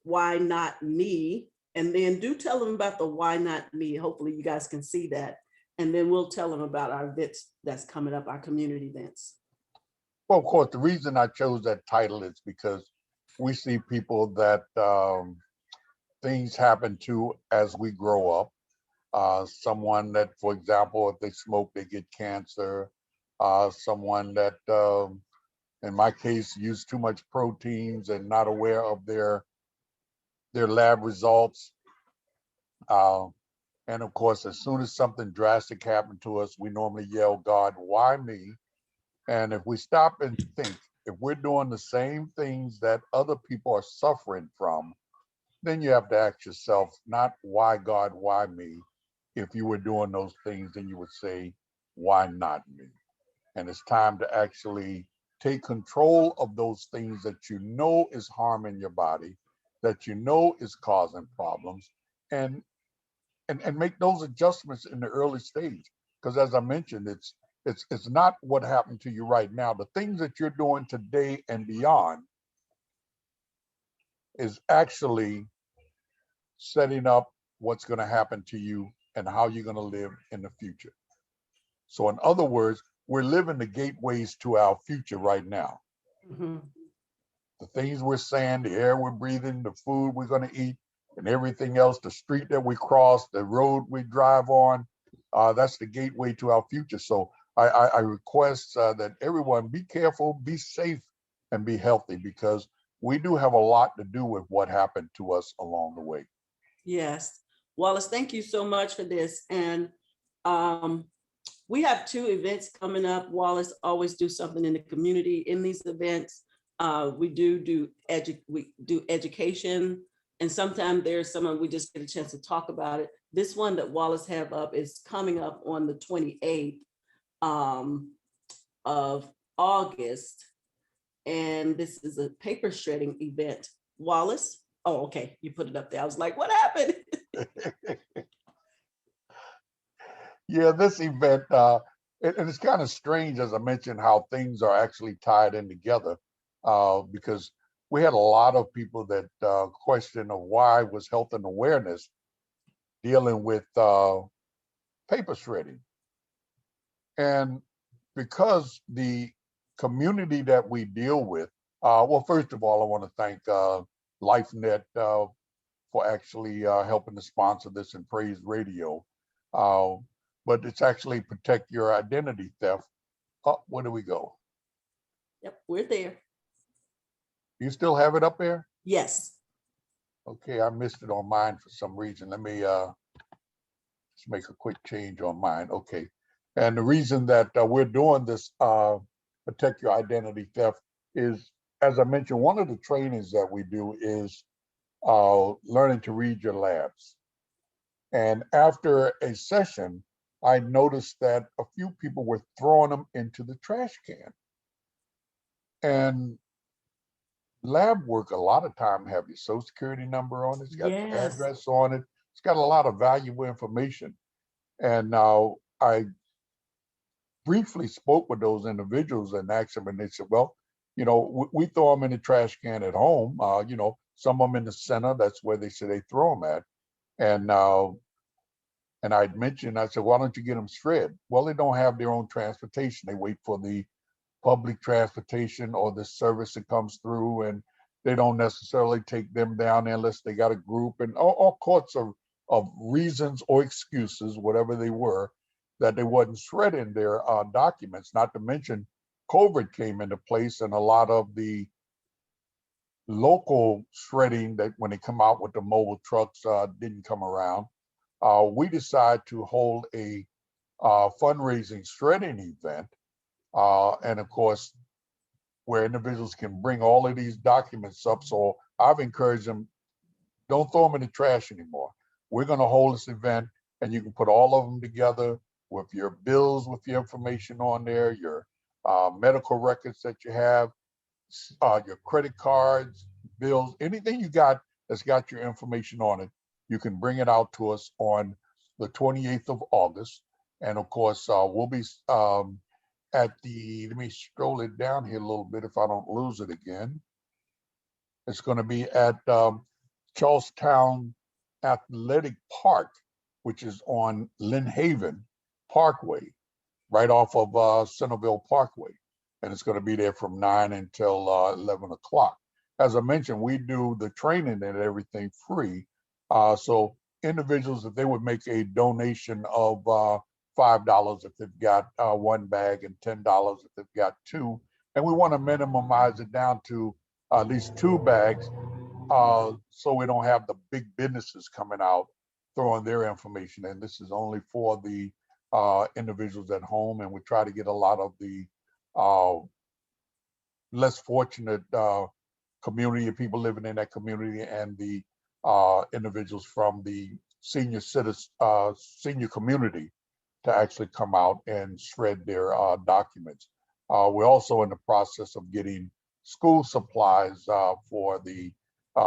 Why Not Me? And then do tell them about the Why Not Me. Hopefully you guys can see that. And then we'll tell them about our events that's coming up, our community events. Well, of course, the reason I chose that title is because we see people that things happen to as we grow up. Someone that, for example, if they smoke, they get cancer. Someone that, in my case, use too much proteins and not aware of their lab results. Uh, and of course, as soon as something drastic happened to us, we normally yell, God, why me? And if we stop and think, if we're doing the same things that other people are suffering from, then you have to ask yourself, not why God, why me? If you were doing those things, then you would say, why not me? And it's time to actually take control of those things that you know is harming your body, that you know is causing problems, and and make those adjustments in the early stage. Because as I mentioned, it's not what happened to you right now. The things that you're doing today and beyond is actually setting up what's going to happen to you and how you're going to live in the future. So, in other words, we're living the gateways to our future right now. Mhm. The things we're saying, the air we're breathing, the food we're going to eat, and everything else, the street that we cross, the road we drive on, that's the gateway to our future. So, I request that everyone be careful, be safe, and be healthy, because we do have a lot to do with what happened to us along the way. Yes. Wallace, thank you so much for this. And we have 2 events coming up. Wallace always do something in the community in these events. We do education, and sometimes there's someone we just get a chance to talk about it. This one that Wallace have up is coming up on the 28th of August. And this is a paper shredding event. Wallace? Oh, okay. You put it up there. I was like, what happened? Yeah, this event, and it's kind of strange, as I mentioned, how things are actually tied in together, because we had a lot of people that question of why was health and awareness dealing with paper shredding. And because the community that we deal with, well, first of all, I want to thank LifeNet for actually helping to sponsor this and Praise Radio. But it's actually protect your identity theft. Oh, where do we go? Yep, we're there. You still have it up there? Yes. Okay, I missed it on mine for some reason. Let me just make a quick change on mine. Okay. And the reason that we're doing this protect your identity theft is, as I mentioned, one of the trainings that we do is learning to read your labs. And after a session, I noticed that a few people were throwing them into the trash can. And lab work, a lot of time, have your social security number on it, it's got your Yes. address on it, it's got a lot of valuable information. And now I briefly spoke with those individuals and asked them, and they said, well, we throw them in the trash can at home. Some of them in the center, that's where they say they throw them at. And I'd mentioned, I said, why don't you get them shred? Well, they don't have their own transportation. They wait for the public transportation or the service that comes through, and they don't necessarily take them down there unless they got a group, and all sorts of reasons or excuses, whatever they were, that they wasn't shredding their documents. Not to mention COVID came into place, and a lot of the local shredding that when they come out with the mobile trucks didn't come around. We decided to hold a fundraising shredding event, and of course, where individuals can bring all of these documents up. So I've encouraged them, don't throw them in the trash anymore. We're going to hold this event, and you can put all of them together with your bills, with your information on there, your medical records that you have, your credit cards, bills, anything you got that's got your information on it. You can bring it out to us on the 28th of August. And of course, we'll be at let me scroll it down here a little bit if I don't lose it again. It's going to be at Charlestown Athletic Park, which is on Lynn Haven Parkway, right off of Centerville Parkway. And it's going to be there from 9 until 11 o'clock. As I mentioned, we do the training and everything free. So individuals, if they would make a donation of $5 if they've got one bag, and $10 if they've got two, and we want to minimize it down to at least 2 bags, so we don't have the big businesses coming out throwing their information in. This is only for the individuals at home, and we try to get a lot of the less fortunate community of people living in that community, and the individuals from the senior community to actually come out and shred their documents. We're also in the process of getting school supplies for the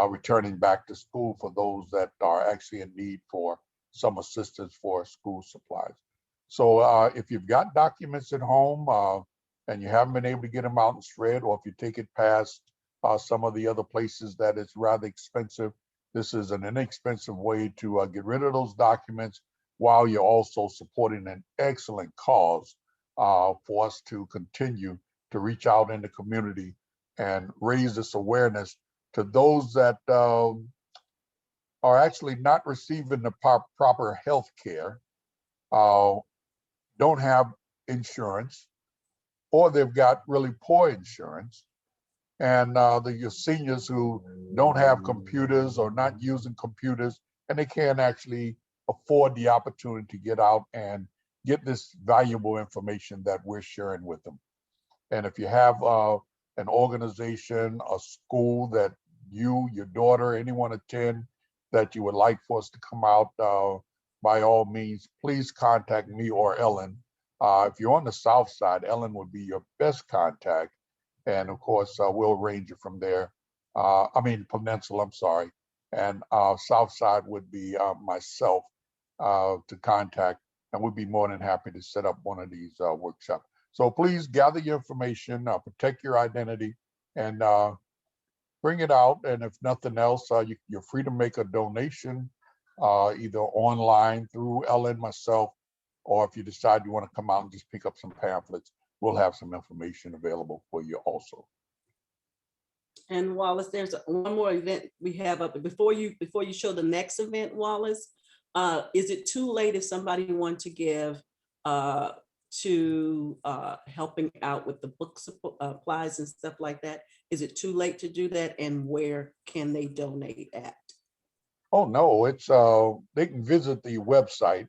returning back to school for those that are actually in need for some assistance for school supplies. So if you've got documents at home and you haven't been able to get them out and shred, or if you take it past some of the other places that it's rather expensive, this is an inexpensive way to get rid of those documents, while you're also supporting an excellent cause for us to continue to reach out in the community and raise this awareness to those that are actually not receiving the proper health care, don't have insurance, or they've got really poor insurance, and the seniors who don't have computers or not using computers, and they can't actually afford the opportunity to get out and get this valuable information that we're sharing with them. And if you have an organization, a school that you, your daughter, anyone attend that you would like for us to come out, by all means, please contact me or Ellen. If you're on the South Side, Ellen would be your best contact. And of course, we'll arrange it from there. I mean, Peninsula, I'm sorry. And South Side would be myself to contact, and we'd be more than happy to set up one of these workshops. So please gather your information, protect your identity, and bring it out. And if nothing else, you're free to make a donation, either online through Ellen, myself, or if you decide you want to come out and just pick up some pamphlets, we'll have some information available for you also. And Wallace, there's one more event we have up. Before you show the next event, Wallace, is it too late if somebody wants to give to helping out with the book supplies and stuff like that? Is it too late to do that? And where can they donate at? Oh no, it's they can visit the website,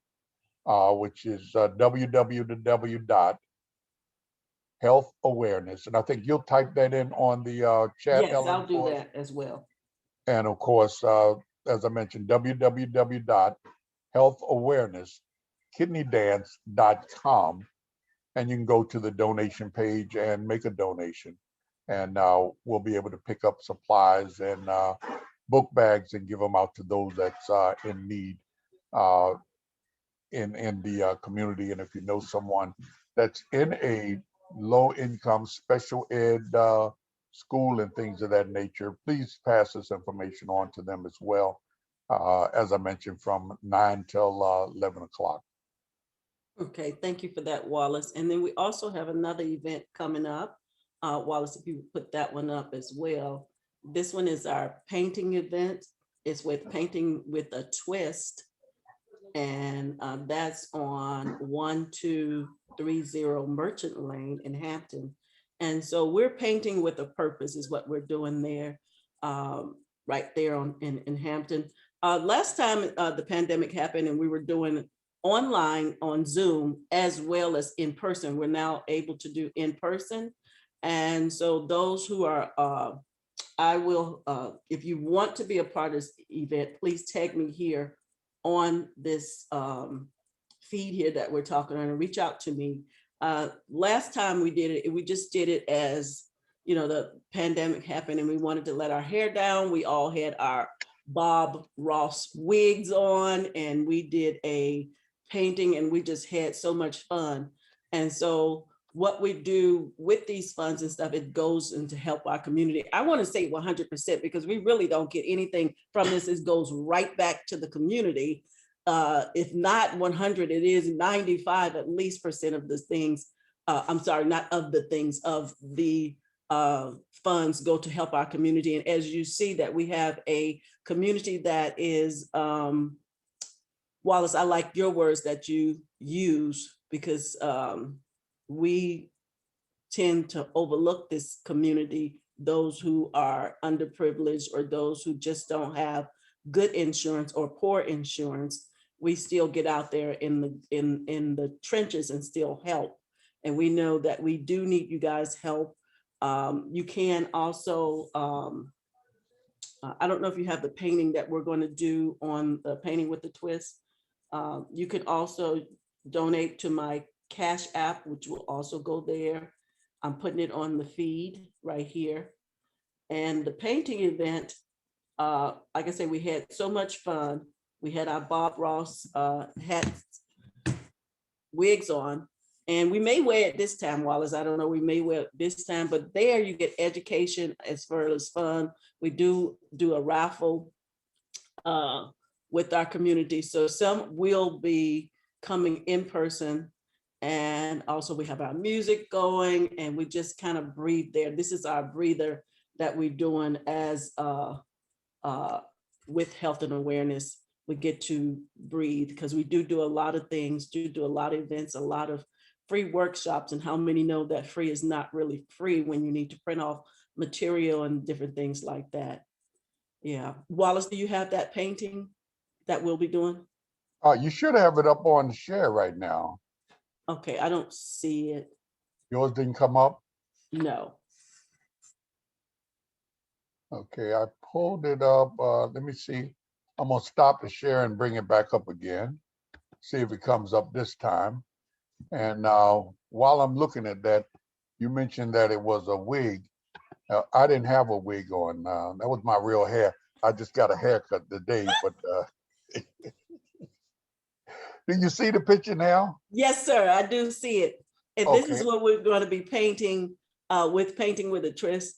which is www.healthawareness, and I think you'll type that in on the chat, Yes, Ellen, I'll do that as well. And of course, as I mentioned, www.healthawareness.kidneydance.com, and you can go to the donation page and make a donation, and we'll be able to pick up supplies and book bags and give them out to those that's in need in the community. And if you know someone that's in a low income special ed school and things of that nature, please pass this information on to them as well. As I mentioned, from 9 till 11 o'clock. Okay, thank you for that, Wallace. And then we also have another event coming up. Wallace, if you put that one up as well. This one is our painting event. It's with Painting with a Twist. And that's on 1230 Merchant Lane in Hampton. And so we're painting with a purpose is what we're doing there, right there in Hampton. Last time the pandemic happened and we were doing online on Zoom as well as in person, we're now able to do in person. And so those who are, I will, if you want to be a part of this event, please tag me here on this feed here that we're talking on and reach out to me. Last time we did it, we just did it as, you know, the pandemic happened and we wanted to let our hair down. We all had our Bob Ross wigs on and we did a painting and we just had so much fun. And so what we do with these funds and stuff, it goes into help our community. I want to say 100% because we really don't get anything from this. It goes right back to the community. If not 100, it is 95 at least percent of the things. I'm sorry, not of the things, of the funds go to help our community. And as you see that we have a community that is, Wallace, I like your words that you use because we tend to overlook this community, those who are underprivileged or those who just don't have good insurance or poor insurance. We still get out there in the trenches and still help. And we know that we do need you guys' help. You can also, I don't know if you have the painting that we're going to do on the Painting with the Twist. You can also donate to my Cash App, which will also go there. I'm putting it on the feed right here. And the painting event, like I said, we had so much fun. We had our Bob Ross hats, wigs on, and we may wear it this time, Wallace. I don't know, we may wear it this time, but there you get education as far as fun. We do a raffle with our community. So some will be coming in person. And also we have our music going and we just kind of breathe there. This is our breather that we're doing as with health and awareness. We get to breathe because we do a lot of things, do a lot of events, a lot of free workshops. And how many know that free is not really free when you need to print off material and different things like that. Yeah. Wallace, do you have that painting that we'll be doing? You should have it up on the share right now. Okay, I don't see it. Yours didn't come up? No. Okay, I pulled it up. Let me see. I'm gonna stop the share and bring it back up again. See if it comes up this time. And while I'm looking at that, you mentioned that it was a wig. I didn't have a wig on. That was my real hair. I just got a haircut today, but do you see the picture now? Yes, sir, I do see it. And this is Okay. what we're going to be painting with Painting with a Twist.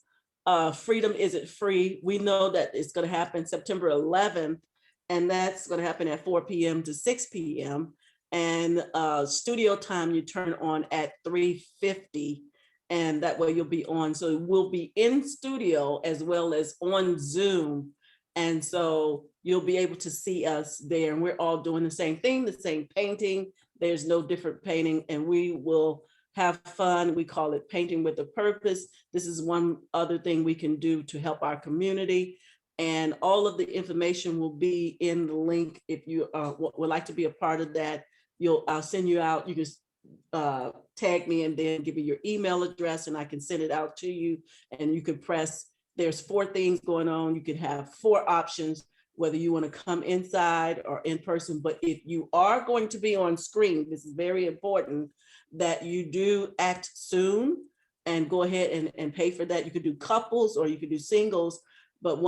Freedom Isn't Free. We know that it's going to happen September 11th, and that's going to happen at 4 p.m. to 6 p.m. And studio time you turn on at 3:50, and that way you'll be on. So we'll be in studio as well as on Zoom. And so you'll be able to see us there, and we're all doing the same thing, the same painting. There's no different painting, and we will have fun. We call it Painting with a Purpose. This is one other thing we can do to help our community. And all of the information will be in the link. If you would like to be a part of that, I'll send you out. You can tag me and then give me your email address, and I can send it out to you. And you can press, there's 4 things going on. You can have 4 options, whether you want to come inside or in person. But if you are going to be on screen, this is very important that you do act soon and go ahead and pay for that. You could do couples or you could do singles. But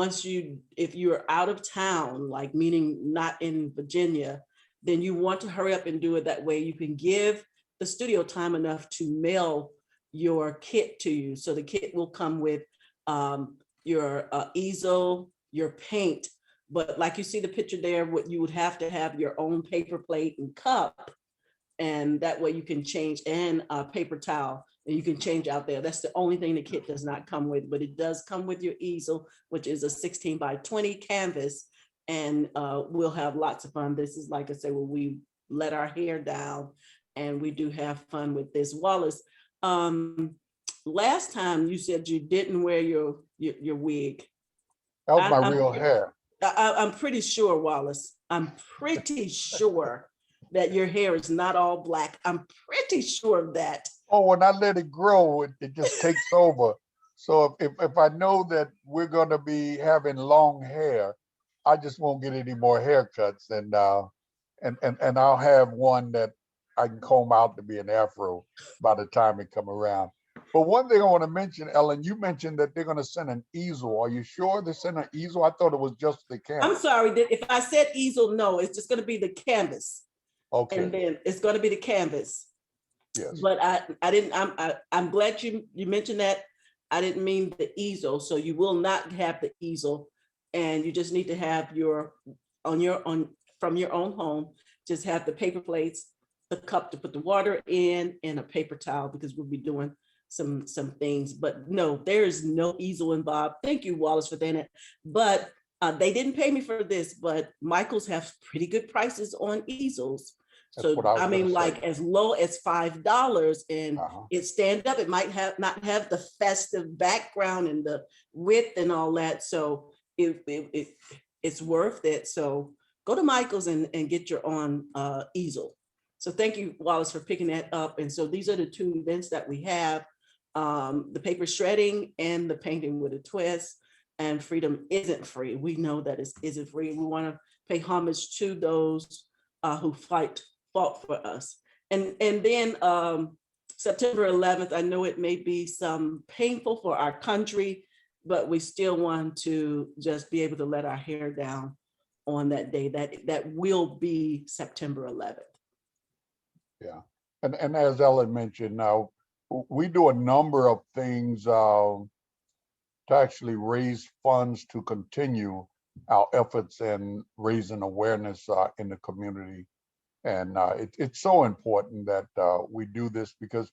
if you're out of town, like meaning not in Virginia, then you want to hurry up and do it. That way you can give the studio time enough to mail your kit to you. So the kit will come with your easel, your paint. But like you see the picture there, what you would have to have your own paper plate and cup. And that way you can change, and a paper towel, and you can change out there. That's the only thing the kit does not come with, but it does come with your easel, which is a 16 by 20 canvas. And we'll have lots of fun. This is, like I said, where we let our hair down and we do have fun with this. Wallace, last time you said you didn't wear your wig. That was my real hair. I'm pretty sure, Wallace, I'm pretty sure that your hair is not all black. I'm pretty sure of that. Oh, when I let it grow, it just takes over. So if I know that we're going to be having long hair, I just won't get any more haircuts, and I'll have one that I can comb out to be an afro by the time it come around. But one thing I want to mention, Ellen, you mentioned that they're going to send an easel. Are you sure they sent an easel? I thought it was just the canvas. I'm sorry, if I said easel, no, it's just going to be the canvas. Okay. And then it's going to be the canvas. Yes. But I didn't. I'm glad you mentioned that. I didn't mean the easel. So you will not have the easel, and you just need to have from your own home. Just have the paper plates, the cup to put the water in, and a paper towel, because we'll be doing some things. But no, there is no easel involved. Thank you, Wallace, for that. But they didn't pay me for this, but Michael's have pretty good prices on easels. So I mean, like as low as $5, and it stand up. It might not have the festive background and the width and all that. So it's worth it. So go to Michael's and get your own easel. So thank you, Wallace, for picking that up. And so these are the 2 events that we have: the paper shredding and the Painting with a Twist. And Freedom Isn't Free. We know that it isn't free. We want to pay homage to those who fought for us. And then September 11th, I know it may be some painful for our country, but we still want to just be able to let our hair down on that day. That will be September 11th. Yeah, and as Ellen mentioned, now we do a number of things to actually raise funds to continue our efforts in raising awareness in the community. And it's so important that we do this, because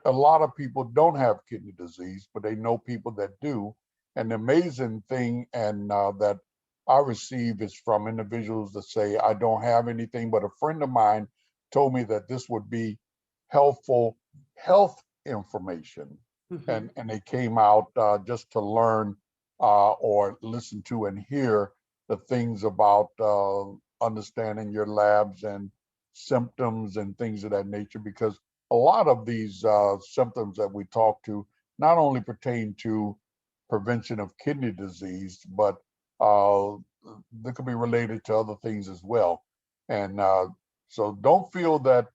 a lot of people don't have kidney disease, but they know people that do. And the amazing thing that I receive is from individuals that say, I don't have anything, but a friend of mine told me that this would be helpful health information. Mhm. and they came out just to learn or listen to and hear the things about understanding your labs and symptoms and things of that nature, because a lot of these symptoms that we talk to not only pertain to prevention of kidney disease, but uh, they could be related to other things as well. And so don't feel that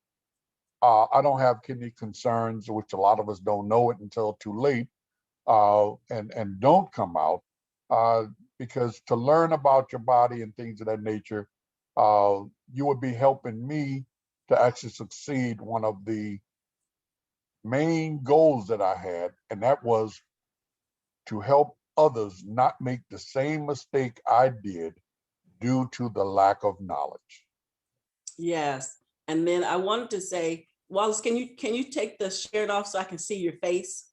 I don't have kidney concerns, which a lot of us don't know it until too late, and don't come out, uh, because to learn about your body and things of that nature, you would be helping me to actually succeed one of the main goals that I had, and that was to help others not make the same mistake I did due to the lack of knowledge. Yes. And then I wanted to say, Wallace, can you take the shirt off so I can see your face?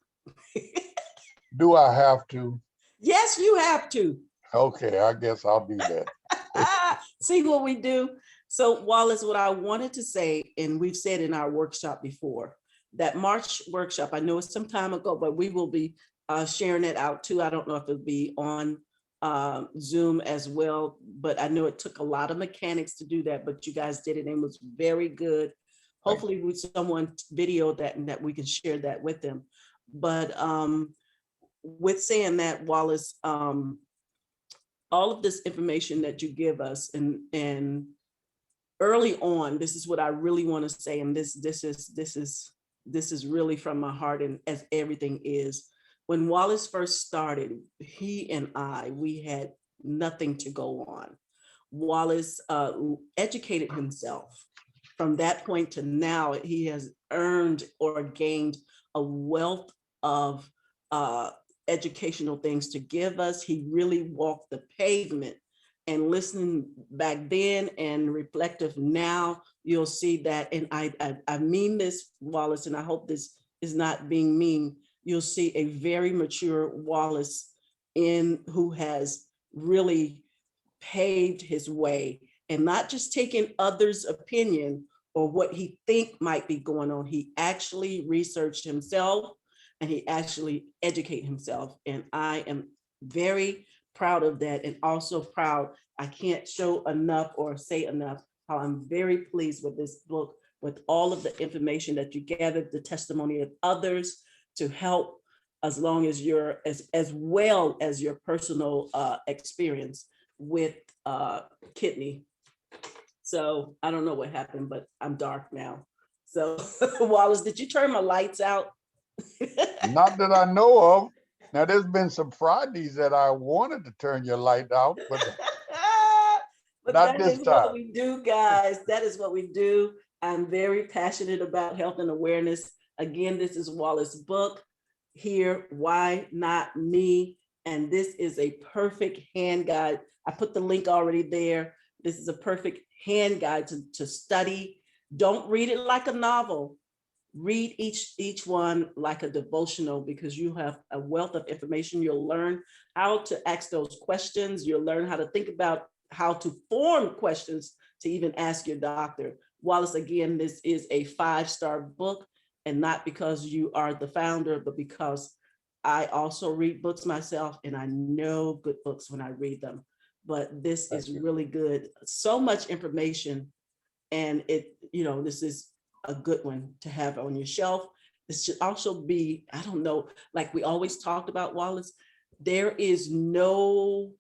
Do I have to? Yes, you have to. Okay, I guess I'll do that. See what we do? So, Wallace, what I wanted to say, and we've said in our workshop before, that March workshop, I know it's some time ago, but we will be sharing it out too. I don't know if it'll be on Zoom as well, but I know it took a lot of mechanics to do that, but you guys did it and it was very good. Thank Hopefully, with someone videoed that and that we can share that with them. But with saying that, Wallace, all of this information that you give us and early on, this is what I really want to say, and this is really from my heart, and as everything is. When Wallace first started, he and we had nothing to go on. Wallace educated himself. From that point to now, he has earned or gained a wealth of uh, educational things to give us. He really walked the pavement. And listening back then and reflective now, you'll see that. And I mean this, Wallace, and I hope this is not being mean. You'll see a very mature Wallace in who has really paved his way and not just taking others' opinion or what he think might be going on. He actually researched himself and he actually educated himself. And I am very proud of that, and also proud, I can't show enough or say enough how I'm very pleased with this book, with all of the information that you gathered, the testimony of others to help, as long as you're as well as your personal experience with kidney. So I don't know what happened, but I'm dark now. So Wallace, did you turn my lights out? Not that I know of. Now, there's been some Fridays that I wanted to turn your light out, but But not that this is what time. we do, guys. That is what we do. I'm very passionate about health and awareness. Again, this is Wallace book here, Why Not Me? And this is a perfect hand guide. I put the link already there. This is a perfect hand guide to study. Don't read it like a novel. Read each one like a devotional, because you have a wealth of information. You'll learn how to ask those questions. You'll learn how to think about how to form questions to even ask your doctor. Wallace, again, this is a 5-star book, and not because you are the founder, but because I also read books myself and I know good books when I read them. But this Thank is you. really good. So much information, and this is a good one to have on your shelf. This should also be, I don't know, like we always talked about, Wallace, there is no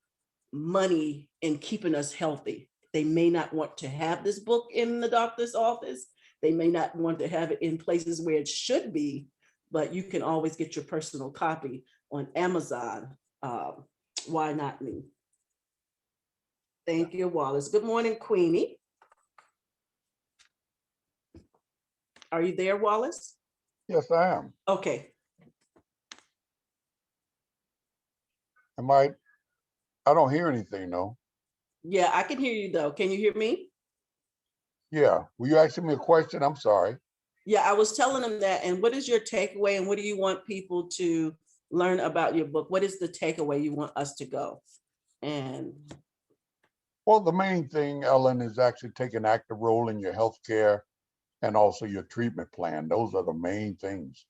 money in keeping us healthy. They may not want to have this book in the doctor's office. They may not want to have it in places where it should be, but you can always get your personal copy on Amazon. Why not me? Thank you, Wallace. Good morning, Queenie. Are you there, Wallace? Yes, I am. Okay. Am I don't hear anything, though. Yeah, I can hear you though. Can you hear me? Yeah. Were you asking me a question? I'm sorry. Yeah, I was telling them that. And what is your takeaway, and what do you want people to learn about your book? What is the takeaway you want us to go? And Well, the main thing, Ellen, is actually take an active role in your health care and also your treatment plan. Those are the main things.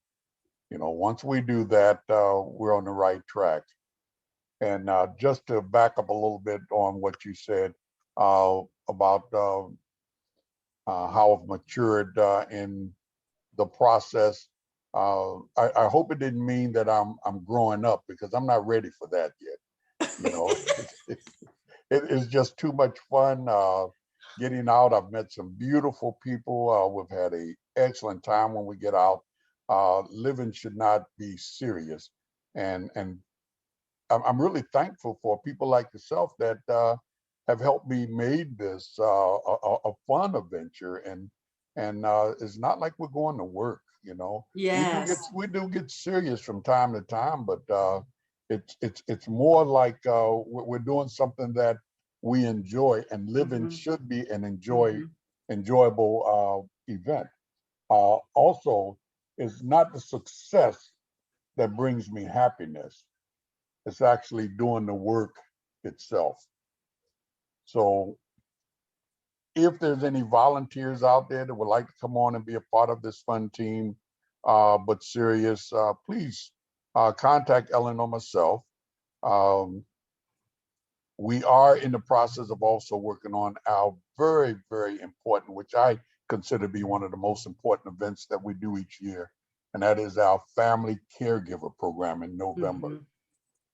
You know, once we do that, we're on the right track. And just to back up a little bit on what you said about how I've matured in the process. I hope it didn't mean that I'm growing up, because I'm not ready for that yet. You know, it's just too much fun getting out. I've met some beautiful people. We've had an excellent time when we get out. Living should not be serious, and I'm really thankful for people like yourself that have helped me made this a fun adventure, and it's not like we're going to work. You know, Yes. we do get serious from time to time, but it's more like we're doing something that we enjoy, and living Mhm, should be an mhm. enjoyable event. Also, it's not the success that brings me happiness. It's actually doing the work itself. So if there's any volunteers out there that would like to come on and be a part of this fun team, but serious, please contact Ellen or myself. Um, we are in the process of also working on our very, very important, which I consider to be one of the most important events that we do each year, and that is our family caregiver program in November.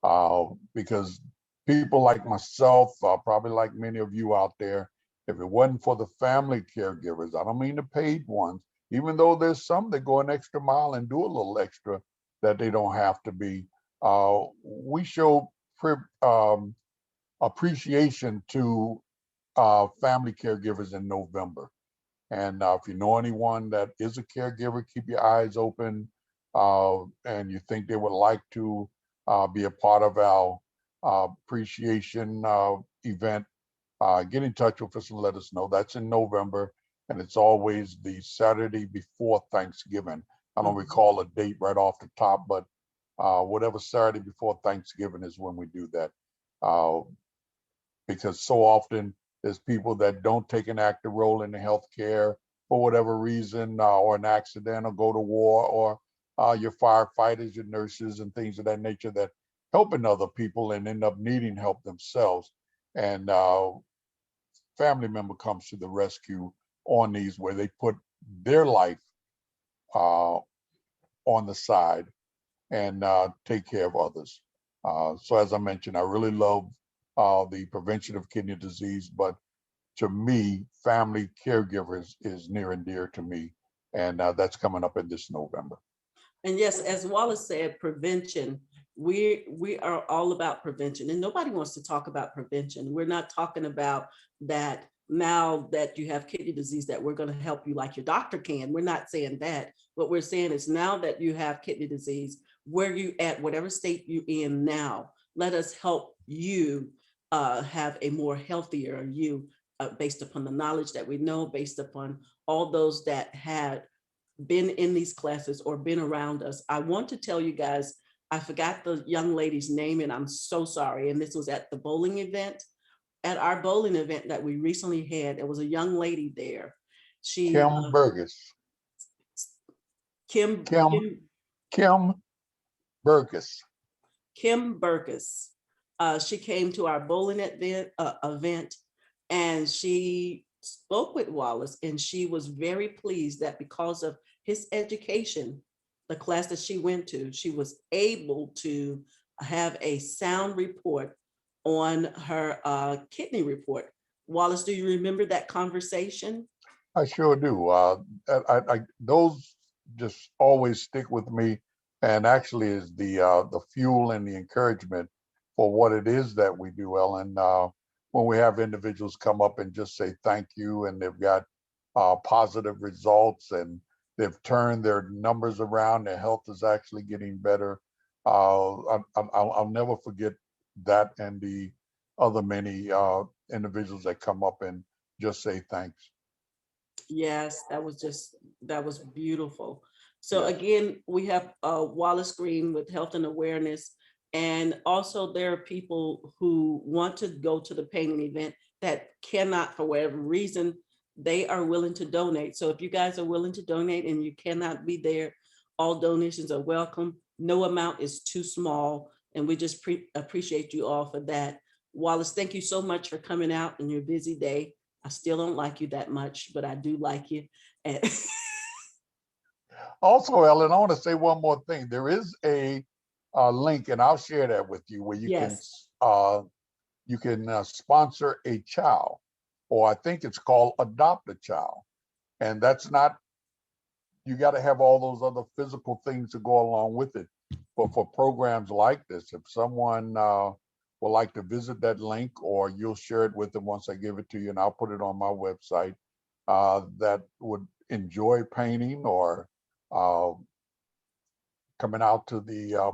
Mhm. Because people like myself, probably like many of you out there, if it wasn't for the family caregivers, I don't mean the paid ones, even though there's some that go an extra mile and do a little extra that they don't have to be, we show appreciation to family caregivers in November. And if you know anyone that is a caregiver, keep your eyes open, and you think they would like to be a part of our appreciation event, get in touch with us and let us know. That's in November, and it's always the Saturday before Thanksgiving. I don't Mhm. recall a date right off the top, but whatever Saturday before Thanksgiving is when we do that. Uh, because so often there's people that don't take an active role in the healthcare for whatever reason, or an accident, or go to war, or your firefighters, your nurses, and things of that nature that helping other people and end up needing help themselves. And family member comes to the rescue on these where they put their life uh, on the side and take care of others. So as I mentioned, I really love the prevention of kidney disease, but to me, family caregivers is near and dear to me, and that's coming up in this November. And yes, as Wallace said, prevention. We are all about prevention, and nobody wants to talk about prevention. We're not talking about that now that you have kidney disease that we're going to help you like your doctor can. We're not saying that. What we're saying is now that you have kidney disease, where you at, whatever state you in now, let us help you have a more healthier you based upon the knowledge that we know, based upon all those that had been in these classes or been around us. I want to tell you guys, I forgot the young lady's name and I'm so sorry. And this was at the bowling event. At our bowling event that we recently had, there was a young lady there. She, Kim Burgess, Kim, Kim Kim, Kim Burgess. Kim Burkus. She came to our bowling event and she spoke with Wallace and she was very pleased that because of his education, the class that she went to, she was able to have a sound report on her kidney report. Wallace, do you remember that conversation? I sure do. Those just always stick with me, and actually is the fuel and the encouragement for what it is that we do, Ellen. When we have individuals come up and just say thank you, and they've got positive results, and they've turned their numbers around, their health is actually getting better. I'll never forget that, and the other many individuals that come up and just say thanks. Yes, that was beautiful. So Yes. again, we have Wallace Green with Health and Awareness. And also there are people who want to go to the painting event that cannot, for whatever reason, they are willing to donate. So if you guys are willing to donate and you cannot be there, All donations are welcome. No amount is too small, and we just appreciate you all for that. Wallace, thank you so much for coming out in your busy day. I still don't like you that much, but I do like you. And Also, Ellen, I want to say one more thing. There is a link, and I'll share that with you, where yes, you can sponsor a child, or I think it's called adopt a child, and that's not, you got to have all those other physical things to go along with it. But for programs like this, if someone would like to visit that link, or you'll share it with them once I give it to you, and I'll put it on my website, that would enjoy painting or uh, coming out to the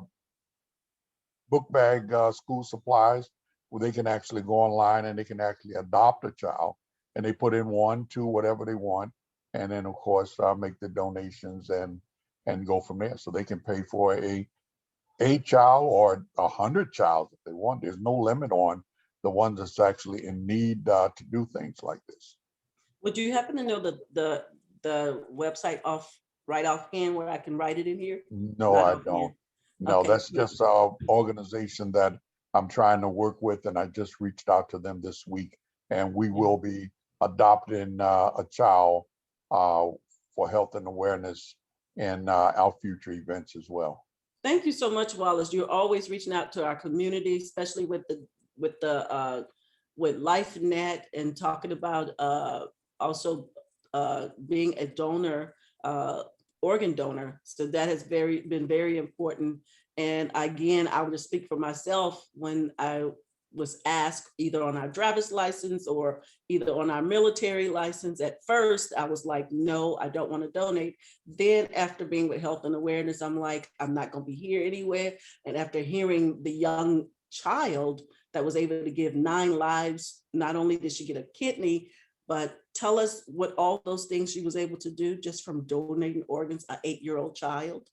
book bag school supplies, where they can actually go online and they can actually adopt a child, and they put in 1, 2, whatever they want, and then of course make the donations and go from there. So they can pay for a child or 100 child if they want. There's no limit on the ones that's actually in need to do things like this. would you happen to know the website right offhand where I can write it in here? No, Not I offhand. don't. No, Okay, that's just an organization that I'm trying to work with, and I just reached out to them this week, and we will be adopting a child uh, for health and awareness in our future events as well. thank you so much, Wallace. You're always reaching out to our community, especially with the with LifeNet, and talking about also being a donor, organ donor. So that has been very important. And again, I would just speak for myself when I was asked either on our driver's license or either on our military license. At first, I was like, no, I don't want to donate. Then after being with Health and Awareness, I'm like, I'm not going to be here anywhere. And after hearing the young child that was able to give 9 lives, not only did she get a kidney, but tell us what all those things she was able to do just from donating organs, an 8-year-old child.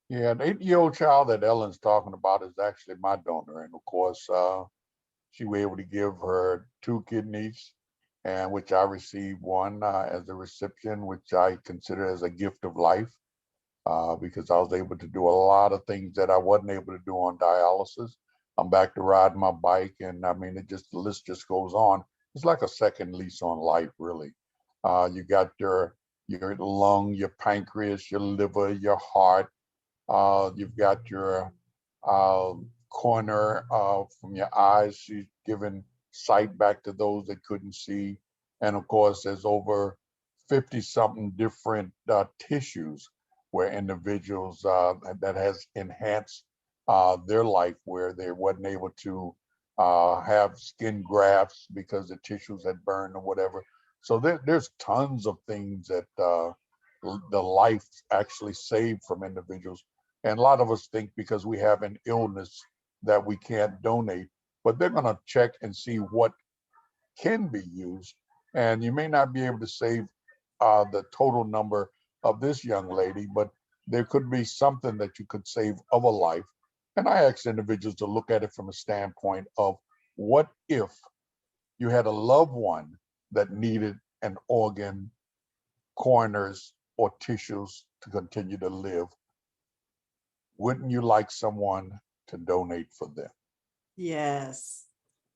Yeah, an 8-year-old child that Ellen's talking about is actually my donor, and of course, she was able to give her 2 kidneys, and which I received one as a recipient, which I consider as a gift of life, because I was able to do a lot of things that I wasn't able to do on dialysis. I'm back to riding my bike, and I mean, the list just goes on. It's like a second lease on life, really. You got your lung, your pancreas, your liver, your heart. You've got your corner from your eyes. She's given sight back to those that couldn't see. And of course, there's over 50 something different tissues where individuals that has enhanced their life, where they wasn't able to have skin grafts because the tissues had burned or whatever. So there's tons of things that the life actually saved from individuals. And a lot of us think because we have an illness that we can't donate, but they're going to check and see what can be used. And you may not be able to save the total number of this young lady, but there could be something that you could save of a life. And I ask individuals to look at it from a standpoint of, what if you had a loved one that needed an organ, corners, or tissues to continue to live? Wouldn't you like someone to donate for them? Yes,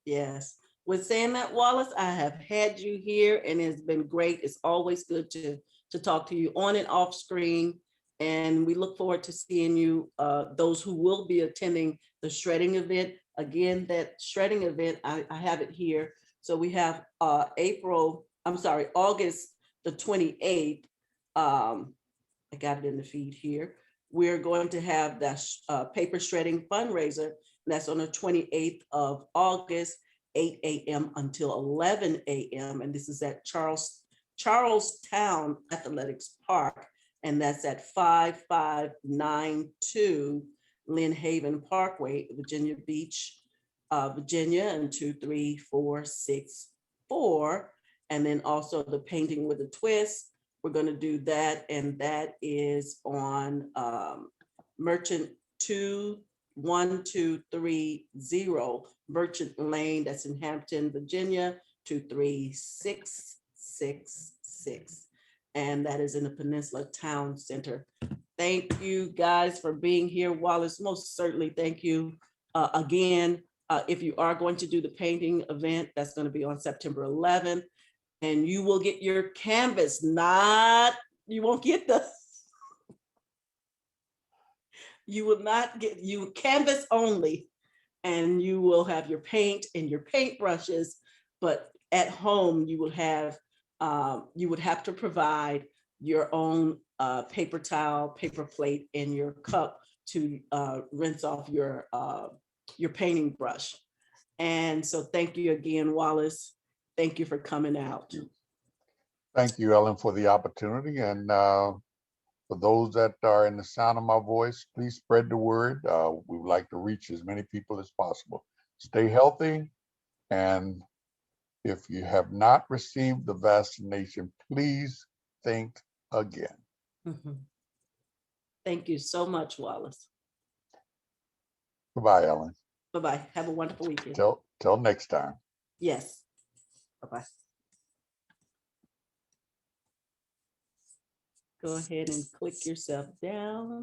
yes. With saying that, Wallace, I have had you here and it's been great. It's always good to talk to you on and off screen. And we look forward to seeing you, those who will be attending the shredding event. Again, that shredding event, I have it here. So we have August the 28th. I got it in the feed here. We're going to have that paper shredding fundraiser. That's on the 28th of August, 8 a.m. until 11 a.m. And this is at Charlestown Athletics Park. And that's at 5592 Lynn Haven Parkway, Virginia Beach, Virginia, and 23464. And then also the Painting with a Twist. We're going to do that, and that is on Merchant 21230 Merchant Lane. That's in Hampton, Virginia, 23666. And that is in the Peninsula Town Center. Thank you guys for being here. Wallace, most certainly thank you. Again, if you are going to do the painting event, that's going to be on September 11th, and you will get your canvas, you won't get you will not get, you canvas only, and you will have your paint and your paint brushes, but at home you will have, you would have to provide your own paper towel, paper plate, and your cup to rinse off your painting brush. And so thank you again, Wallace. Thank you for coming out. Thank you, Ellen, for the opportunity. And for those that are in the sound of my voice, please spread the word. We would like to reach as many people as possible. Stay healthy. And if you have not received the vaccination, please think again. Mhm. Thank you so much, Wallace. Goodbye, Ellen. Bye-bye. Have a wonderful weekend. Till next time. Yes. Bye-bye. Go ahead and click yourself down.